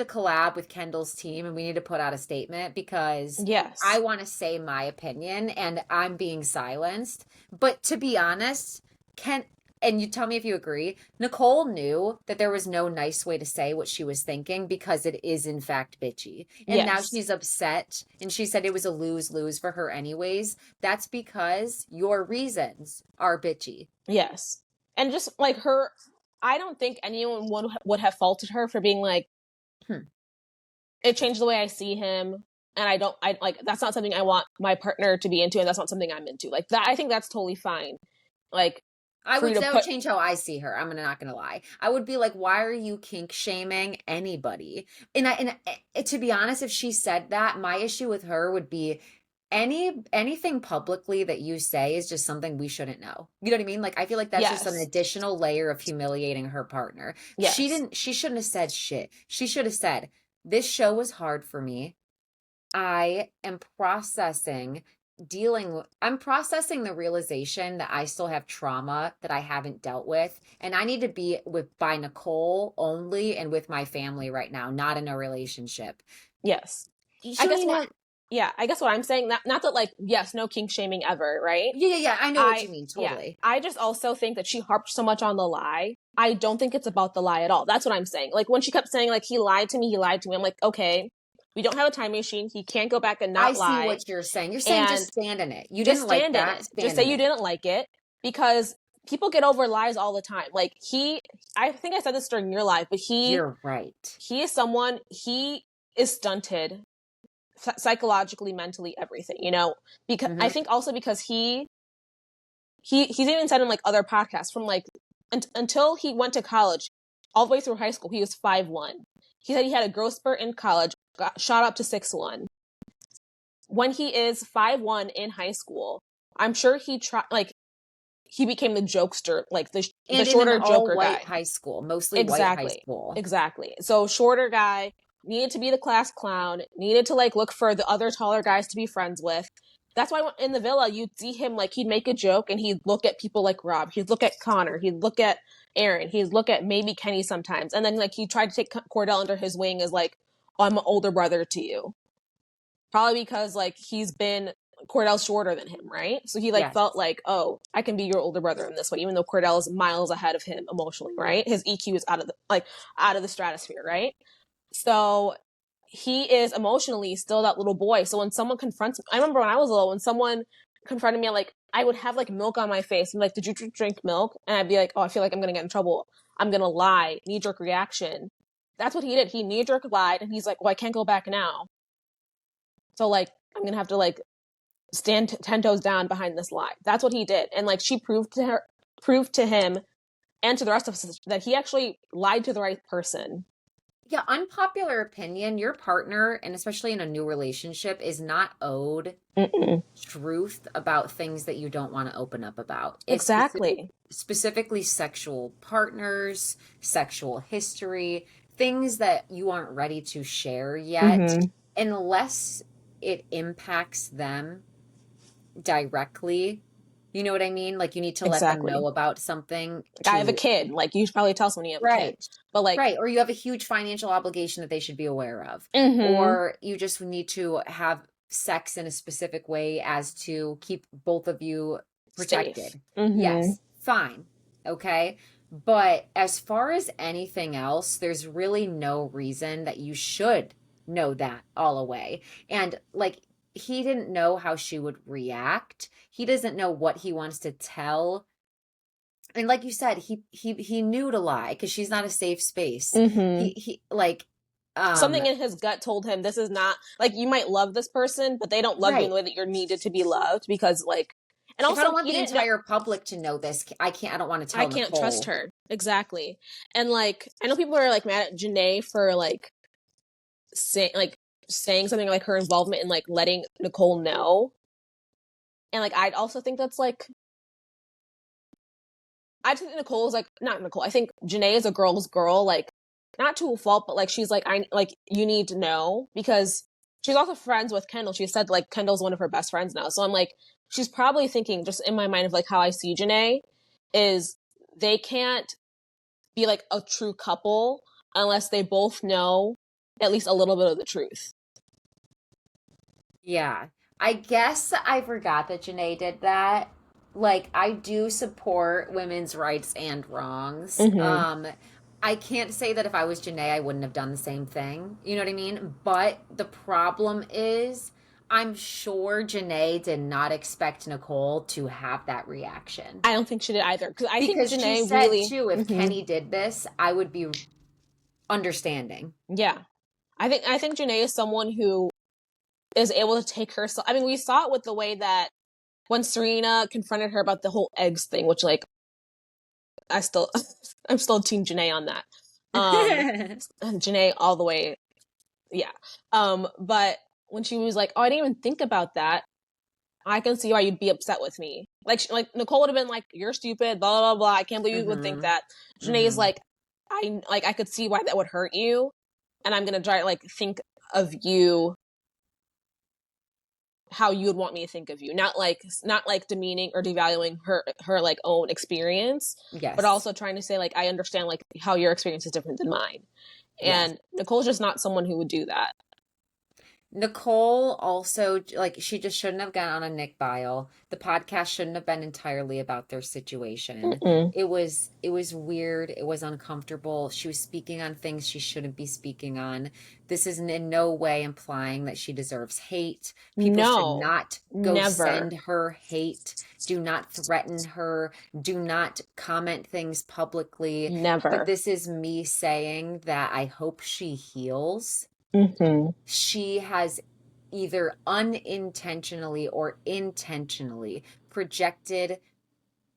collab with Kendall's team and we need to put out a statement because Yes. I want to say my opinion and I'm being silenced. But to be honest, Ken and you tell me if you agree, Nicole knew that there was no nice way to say what she was thinking because it is in fact bitchy. And now Yes. she's upset and she said it was a lose-lose for her anyways. That's because your reasons are bitchy. Yes. And just like her, I don't think anyone would have faulted her for being like, it changed the way I see him. And I like, that's not something I want my partner to be into. And that's not something I'm into. Like that, I think that's totally fine. Like, That would change how I see her. I'm not gonna lie. I would be like, why are you kink shaming anybody? To be honest, if she said that, my issue with her would be anything publicly that you say is just something we shouldn't know. You know what I mean? Like I feel like that's just an yes. additional layer of humiliating her partner. Yes. She shouldn't have said shit. She should have said, this show was hard for me. I am I'm processing the realization that I still have trauma that I haven't dealt with. And I need to be by Nicole only and with my family right now, not in a relationship. Yes. She I don't guess even what, yeah, I guess what I'm saying, not that like, yes, no kink shaming ever, right? Yeah. I know what you mean. Yeah, Totally. I just also think that she harped so much on the lie. I don't think it's about the lie at all. That's what I'm saying. Like when she kept saying like, he lied to me. I'm like, okay, we don't have a time machine. He can't go back and I not see lie. what you're saying. You're saying just stand in it. You Just didn't like stand in that. it. Stand Just say in you it. didn't like it because people get over lies all the time. Like I think I said this during your live, but You're right. he is stunted psychologically, mentally, everything, you know, because I think also because he's even said in like other podcasts from like until he went to college, all the way through high school, he was 5'1". He said he had a growth spurt in college, got shot up to 6'1". When he is 5'1" in high school, I'm sure he became the jokester, like the shorter joker guy. High school, mostly white high school. Exactly. So shorter guy, needed to be the class clown, needed to like look for the other taller guys to be friends with. that's why in the villa you'd see him like he'd make a joke and he'd look at people like Rob, he'd look at Connor, he'd look at Aaron, he'd look at maybe Kenny sometimes, and then like he tried to take Cordell under his wing as like, oh, I'm an older brother to you, probably because like Cordell's shorter than him, right? So he like Yes. felt like, oh, I can be your older brother in this way, even though Cordell is miles ahead of him emotionally, right? His EQ is out of the stratosphere, right? So he is emotionally still that little boy. So when someone confronts me, I remember when I was little, when someone confronted me, like I would have like milk on my face. I'm like, did you drink milk? And I'd be like, oh, I feel like I'm gonna get in trouble. I'm gonna lie. Knee jerk reaction. That's what he did. He knee jerk lied, and he's like, well, I can't go back now. So like, I'm gonna have to like stand 10 toes down behind this lie. That's what he did, and like she proved to him, and to the rest of us that he actually lied to the right person. Yeah, unpopular opinion, your partner, and especially in a new relationship, is not owed truth about things that you don't want to open up about. It's Exactly. specifically sexual partners, sexual history, things that you aren't ready to share yet, unless it impacts them directly. You know what I mean? Like you need to let them know about something. I have a kid. Like you should probably tell someone you have a kid. But like, right. Or you have a huge financial obligation that they should be aware of. Or you just need to have sex in a specific way as to keep both of you protected. Yes. Fine. Okay. But as far as anything else, there's really no reason that you should know that all away. And like, he didn't know how she would react. He doesn't know what he wants to tell. And like you said, he knew to lie because she's not a safe space. He like something in his gut told him this is not like, you might love this person, but they don't love you in the way that you're needed to be loved, because like, and also if I don't want the entire public to know this, I don't want to tell Nicole. I can't trust her. Exactly. And like, I know people are like mad at Janae for like saying something like her involvement in like letting Nicole know. And like, I'd also think that's like, I think Nicole is like, not Nicole, I think Janae is a girl's girl, like not to a fault, but like she's like, you need to know, because she's also friends with Kendall. She said like Kendall's one of her best friends now. So I'm like, she's probably thinking, just in my mind of like how I see Janae, is they can't be like a true couple unless they both know at least a little bit of the truth. Yeah. I guess I forgot that Janae did that. Like, I do support women's rights and wrongs. I can't say that if I was Janae, I wouldn't have done the same thing. You know what I mean? But the problem is, I'm sure Janae did not expect Nicole to have that reaction. I don't think she did either. Because think Janae she said, too, if Kenny did this, I would be understanding. Yeah. I think Janae is someone who is able to take herself. I mean, we saw it with the way that when Serena confronted her about the whole eggs thing, which like, I'm still team Janae on that. Janae all the way. Yeah. But when she was like, oh, I didn't even think about that, I can see why you'd be upset with me. Like Nicole would have been like, you're stupid, blah, blah, blah. I can't believe you would think that. Janae's like, I could see why that would hurt you. And I'm going to try to like think of you how you would want me to think of you, not like demeaning or devaluing her like own experience, but also trying to say like, I understand like how your experience is different than mine. And Nicole's just not someone who would do that. Nicole also, like, she just shouldn't have gone on a Nick Bile. The podcast shouldn't have been entirely about their situation. It was weird. It was uncomfortable. She was speaking on things she shouldn't be speaking on. This is in no way implying that she deserves hate. People should not go send her hate. Do not threaten her. Do not comment things publicly. Never. But this is me saying that I hope she heals. She has either unintentionally or intentionally projected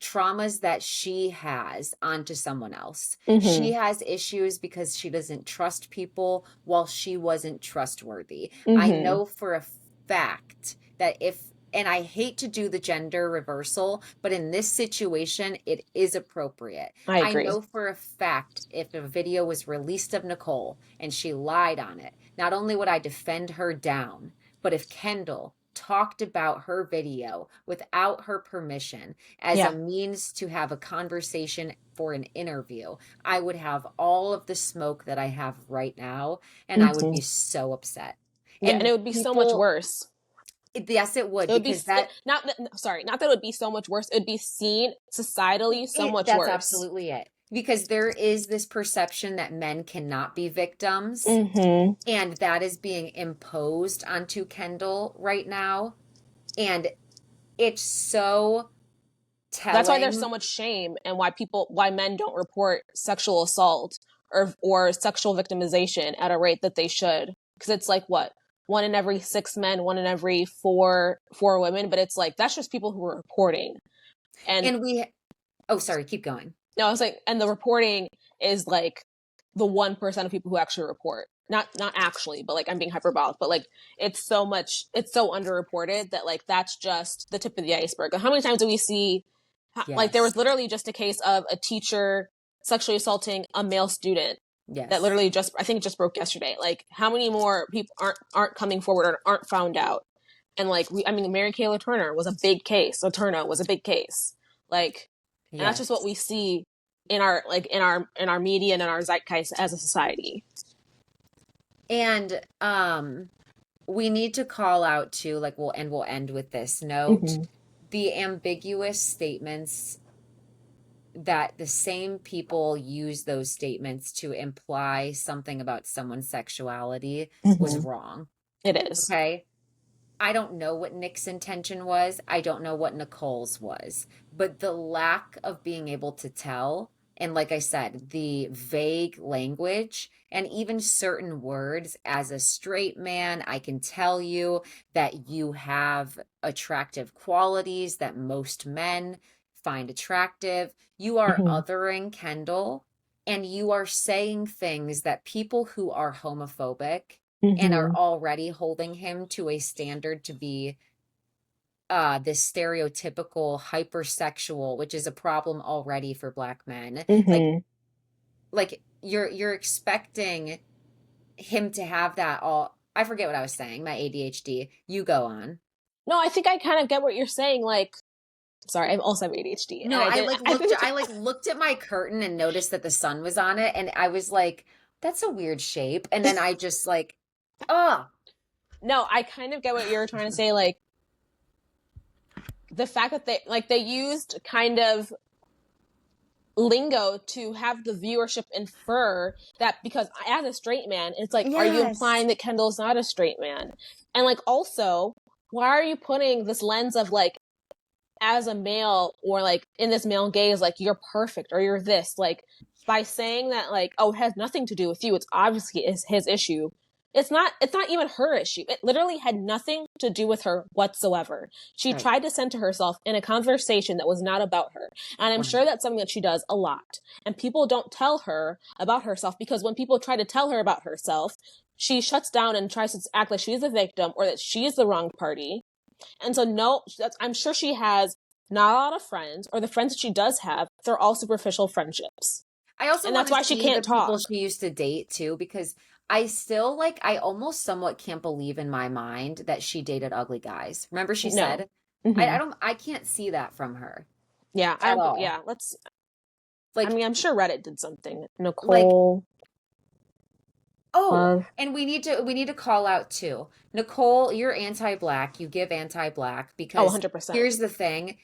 traumas that she has onto someone else. She has issues because she doesn't trust people while she wasn't trustworthy. I know for a fact that and I hate to do the gender reversal, but in this situation, it is appropriate. I agree. I know for a fact if a video was released of Nicole and she lied on it, not only would I defend her down, but if Kendall talked about her video without her permission as a Yeah. means to have a conversation for an interview, I would have all of the smoke that I have right now, and I would Hmm. be so upset. Yeah, and And it would be so much people, worse. yes, it would, It would be because that not that it would be so much worse. It would be seen societally so much that's worse. absolutely it. Because there is this perception that men cannot be victims, Hmm. and that is being imposed onto Kendall right now. And it's so That's why there's so telling. much shame, and why men don't report sexual assault or sexual victimization at a rate that they should. Because it's like what, 1 in every 6 men, 1 in every 4 women, but it's like that's just people who are reporting. And And oh, sorry, keep going. no, I was like, and the reporting is like the 1% of people who actually report. Not actually, but like I'm being hyperbolic, but like it's so underreported that like that's just the tip of the iceberg. Like, how many times do we see, like there Yes. was literally just a case of a teacher sexually assaulting a male student that Yes. literally I think it just broke yesterday. Like how many more people aren't coming forward or aren't found out? And like I mean, Mary Kayla Turner was a big case. So Turner was a big case. Like, and that's just what Yes. we see in our media and in our zeitgeist as a society. And we need to call out too, like we'll end with this note, the ambiguous statements that the same people use those statements to imply something about someone's sexuality was wrong. It is. Okay. I don't know what Nick's intention was. I don't know what Nicole's was. But the lack of being able to tell, and like I said, the vague language and even certain words, as a straight man, I can tell you that you have attractive qualities that most men find attractive. You are othering Kendall, and you are saying things that people who are homophobic and are already holding him to a standard to be this stereotypical hypersexual, which is a problem already for Black men. Like you're expecting him to have that all. I forget what I was saying. My ADHD. You go on. No, I think I kind of get what you're saying. Like, sorry, I also have ADHD, and No, I didn't. I like looked at my curtain and noticed that the sun was on it, and I was like, "That's a weird shape." And then I just like, oh, No, I kind of get what you're trying to say. Like, the fact that they used kind of lingo to have the viewership infer that because as a straight man, it's like, are you yes, implying that Kendall's not a straight man? And like, also, why are you putting this lens of like, as a male or like in this male gaze, like you're perfect or you're this, like by saying that like, oh, it has nothing to do with you. It's obviously is his issue. It's not even her issue. It literally had nothing to do with her whatsoever. She right. tried to center herself in a conversation that was not about her. And I'm sure that's something that she does a lot. And people don't tell her about herself because when people try to tell her about herself, she shuts down and tries to act like she's a victim or that she's the wrong party. And so, no, I'm sure she has not a lot of friends, or the friends that she does have, they're all superficial friendships. I also And want that's to why she see the can't people talk. she used to date too, because I still like, I almost somewhat can't believe in my mind that she dated ugly guys. Remember she No. said, Mm-hmm. I can't see that from her Yeah, at all. I mean, Like, I'm sure Reddit did something. like, Nicole. oh, Love. and we need to call out too. Nicole, you're anti-black. You give anti-black Oh, because 100%. here's the thing.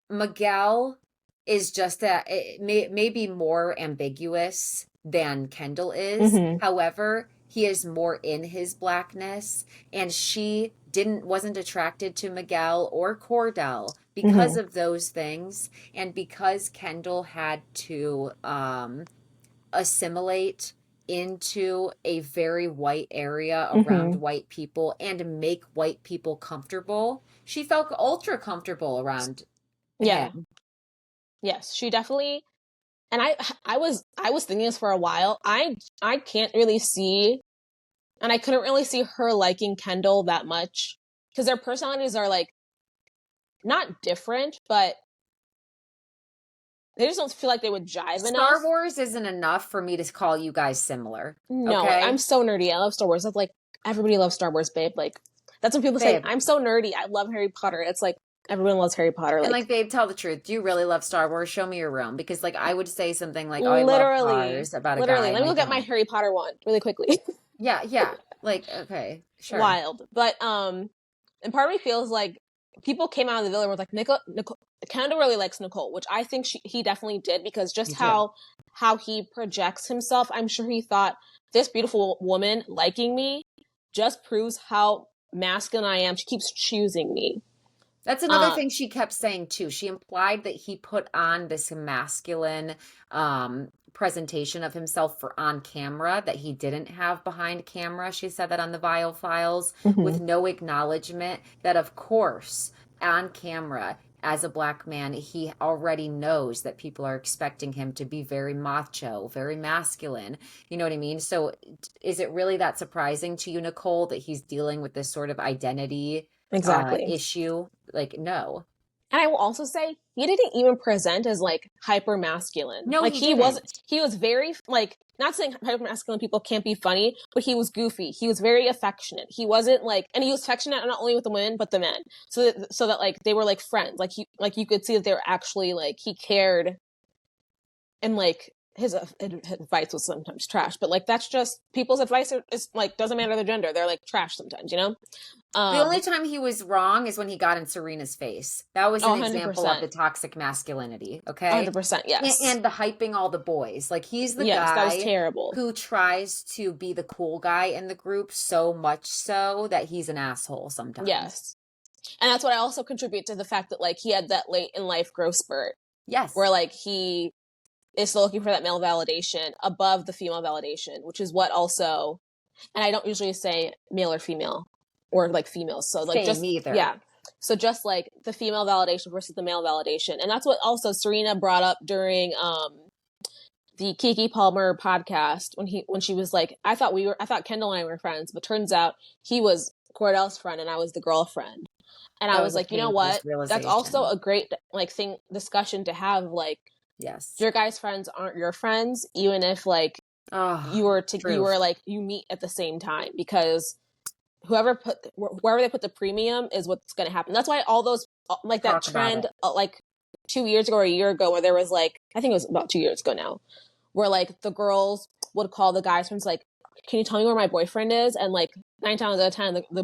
Miguel is just it may be more ambiguous than Kendall is. Mm-hmm. However, he is more in his blackness, and she wasn't attracted to Miguel or Cordell because Mm-hmm. of those things, and because Kendall had to assimilate into a very white area around Mm-hmm. white people and make white people comfortable. She felt ultra comfortable around Yeah. him. Yes, she definitely. And I was thinking this for a while. I can't really see, and I couldn't really see her liking Kendall that much because their personalities are like not different, but they just don't feel like they would jive enough. Star Wars isn't enough for me to call you guys similar. No, like Okay? I'm so nerdy. I love Star Wars. It's like everybody loves Star Wars, babe. Like That's when people say, Babe. I'm so nerdy. I love Harry Potter. It's like, everyone loves Harry Potter. And Like, like, babe, tell the truth. Do you really love Star Wars? Show me your room. Because like I would say something like, "Oh, I love literally, cars" about a guy, literally. and Let me I go get my don't. Harry Potter one really quickly. Yeah, yeah. Like, okay, sure. Wild. But, and part of me feels like people came out of the villa and were like, Nicole, Kendall really likes Nicole, which I think he definitely did, because just Me too. how he projects himself, I'm sure he thought, this beautiful woman liking me just proves how masculine I am. She keeps choosing me. That's another thing she kept saying too. She implied that he put on this masculine presentation of himself for on camera that he didn't have behind camera. She said that on the Vile Files with no acknowledgement that, of course, on camera, as a black man, he already knows that people are expecting him to be very macho, very masculine. You know what I mean? So is it really that surprising to you, Nicole, that he's dealing with this sort of identity Exactly. issue? Like, no. And I will also say, he didn't even present as like hyper masculine. No, Like he he didn't. was very like, not saying hyper masculine people can't be funny, but he was goofy. He was very affectionate. He wasn't like, and he was affectionate not only with the women but the men. So that like they were like friends. Like you could see that they were actually like, he cared, and like his advice was sometimes trash, but like that's just people's advice is like, doesn't matter the gender, they're like trash sometimes, you know. The only time he was wrong is when he got in Serena's face. That was Oh, an example of 100%. the toxic masculinity, okay? 100%, yes. And the hyping all the boys. Like, he's the Yes, that was guy terrible. who tries to be the cool guy in the group so much so that he's an asshole sometimes. Yes. And that's what I also contribute to the fact that like he had that late in life growth spurt Yes. where like he is still looking for that male validation above the female validation, which is what also, and I don't usually say male or female or like females. So like Same, just, either. yeah. So just like the female validation versus the male validation. And that's what also Serena brought up during the Kiki Palmer podcast when she was like, I thought Kendall and I were friends, but turns out he was Cordell's friend and I was the girlfriend. And That I was was a like, you know painful what? That's also realization. a great like discussion to have. Like, Yes. your guys' friends aren't your friends, even if like you were like, you meet at the same time, because wherever they put the premium is what's going to happen. That's why all those like that trend like 2 years ago or a year ago where there was like, I think it was about 2 years ago now, where like the girls would call the guys' friends like, can you tell me where my boyfriend is? And like 9 times out of 10, the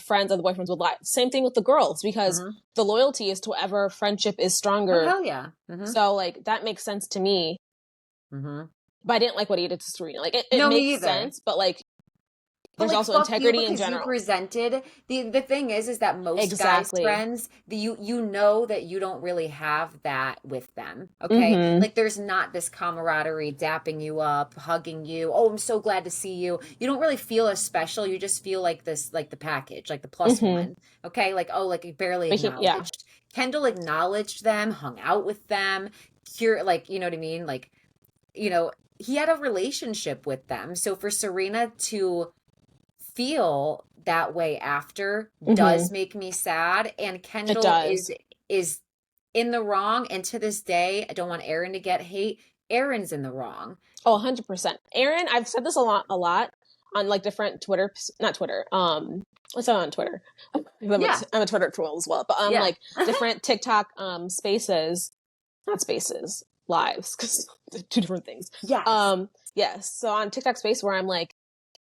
friends of the boyfriends would lie. Same thing with the girls, because the loyalty is to whatever friendship is stronger. Oh, hell yeah. So like that makes sense to me. But I didn't like what he did to Serena. Like it makes sense, but like there's like, also integrity in general. You presented the thing is that most guys' friends, you know that you don't really have that with them. Okay, like there's not this camaraderie, dapping you up, hugging you. Oh, I'm so glad to see you. You don't really feel as special. You just feel like this, like the package, like the plus one. Okay, like, oh, like barely acknowledged. Yeah. Kendall acknowledged them, hung out with them. Like, you know what I mean? Like, you know, he had a relationship with them. So for Serena to feel that way after does make me sad, and Kendall is in the wrong, and to this day I don't want Aaron to get hate. Aaron's in the wrong. Oh, 100%. Aaron, I've said this a lot on like different Twitter, not Twitter, what's on Twitter? I'm a Twitter troll as well, but like different TikTok spaces, not spaces, lives, because two different things. Yes. So on TikTok space where I'm like,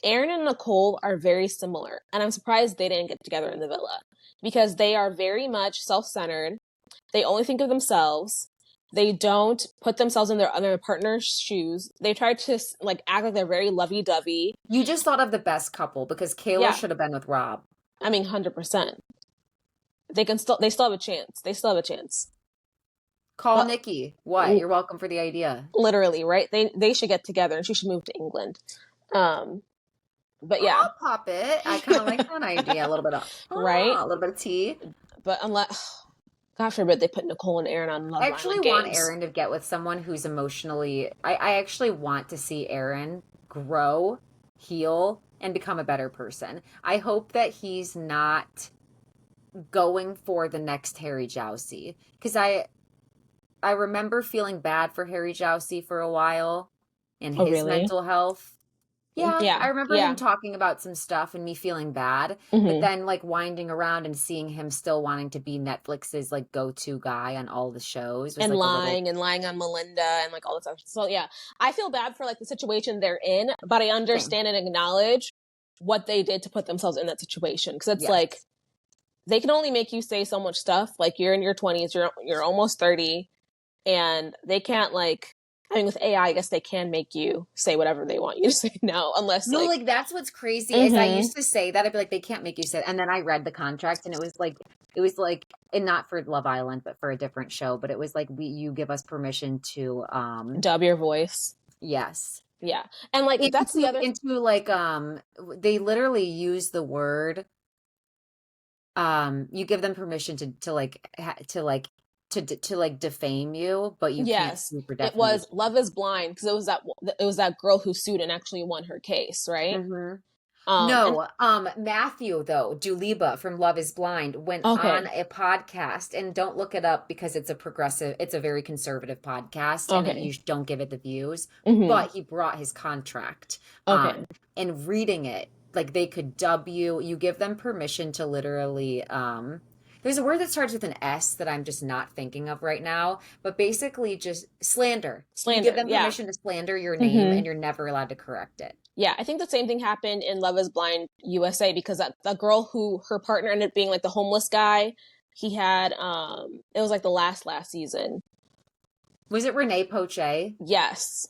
Aaron and Nicole are very similar, and I'm surprised they didn't get together in the villa, because they are very much self-centered. They only think of themselves. They don't put themselves in their partner's shoes. They try to like act like they're very lovey-dovey. You just thought of the best couple, because Kayla should have been with Rob. I mean, 100%. They still have a chance. They still have a chance. Call Nikki. What? You're welcome for the idea. Literally, right? They should get together, and she should move to England. But yeah, I'll pop it. I kind of like that idea. A little bit of right, a little bit of tea. But unless, God forbid, they put Nicole and Aaron on Love Island. I actually want Aaron to get with someone who's emotionally. I actually want to see Aaron grow, heal, and become a better person. I hope that he's not going for the next Harry Jousey, because I remember feeling bad for Harry Jousey for a while and his mental health. Yeah, Yeah, I remember him yeah. talking about some stuff and me feeling bad, but Hmm. then like winding around and seeing him still wanting to be Netflix's like go-to guy on all the shows was And like a little lying on Melinda and like all this stuff. So yeah, I feel bad for like the situation they're in, but I thing. understand and acknowledge what they did to put themselves in that situation. Because it's like Yes. they can only make you say so much stuff. Like you're in your 20s, you're almost 30, and they can't like. I mean, with AI, I guess they can make you say whatever they want you to say now, unless No, like. like that's what's crazy is I Hmm. used to say that I'd be like they can't make you sit, and then I read the contract and it was like and not for Love Island but for a different show, but it was like you give us permission to Dub your voice. yes. Yeah, and like that's the other. Into like they literally use the word you give them permission to like to like defame you, but you can't Yes, sue for it was defamation. Love Is Blind because it was that girl who sued and actually won her case, right? Hmm. And No, Matthew though, Duliba from Love is Blind went on okay, a podcast and don't look it up because it's a very conservative podcast and okay, you don't give it the views, hmm, but he brought his contract okay, and reading it, like they could dub you give them permission to literally there's a word that starts with an S that I'm just not thinking of right now, but basically just slander. You give slander, them yeah, permission to slander your name hmm, and you're never allowed to correct it. yeah. I think the same thing happened in Love Is Blind USA because that girl who her partner ended up being like the homeless guy. He had it was like the last season. Was it Renee Poche? Yes,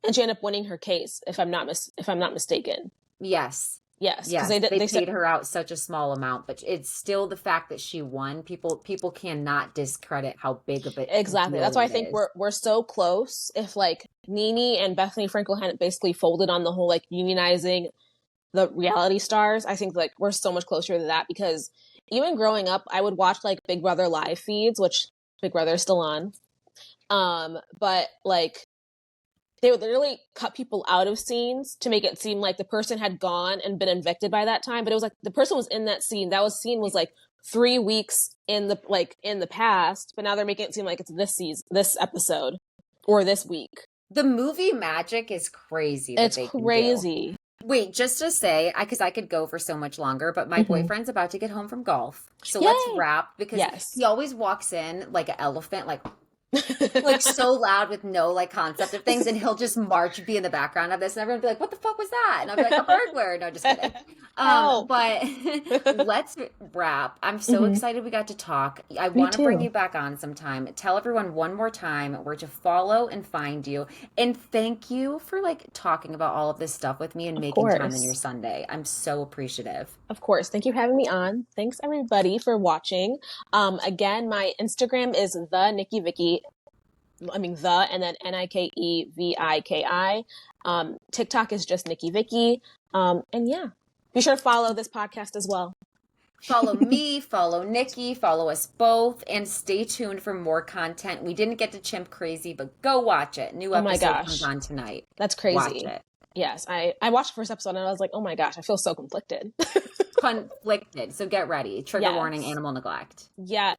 and she ended up winning her case if I'm not mistaken. Yes. Yes, because Yes. They they said paid her out such a small amount, but it's still the fact that she won. People cannot discredit how big of a exactly. That's deal why I it think is. we're so close. If like Nene and Bethany Frankel hadn't basically folded on the whole like unionizing the reality stars, I think like we're so much closer to that because even growing up, I would watch like Big Brother live feeds, which Big Brother is still on. But like they would literally cut people out of scenes to make it seem like the person had gone and been evicted by that time. But it was like the person was in that scene. That was scene was like 3 weeks in the past, but now they're making it seem like it's this season, this episode, or this week. The movie magic is crazy that It's they can do. crazy. Wait, just to say, because I could go for so much longer, but my Hmm. boyfriend's about to get home from golf. So let's Yay! wrap because Yes. he always walks in like an elephant, like so loud with no like concept of things, and he'll just be in the background of this, and everyone will be like, "What the fuck was that?" And I'll be like, "A burglar." No, just kidding. Help. But let's wrap. I'm so Hmm. excited we got to talk. I Me want to bring too. you back on sometime. Tell everyone one more time where to follow and find you, and thank you for like talking about all of this stuff with me and Of making time in your course. Sunday. I'm so appreciative. Of course. Thank you for having me on. Thanks everybody for watching. Again, my Instagram is the Nikki Vicky. I mean and then NIKEVIKI. TikTok is just Nikki Vicky. And yeah, be sure to follow this podcast as well. Follow me, follow Nikki, follow us both, and stay tuned for more content. We didn't get to Chimp Crazy, but go watch it. New Oh my episode comes gosh, on tonight. that's Watch crazy. it. Yes, I watched the first episode and I was like, oh my gosh, I feel so conflicted. Conflicted. So get ready. Trigger warning, Yes. animal neglect. Yeah.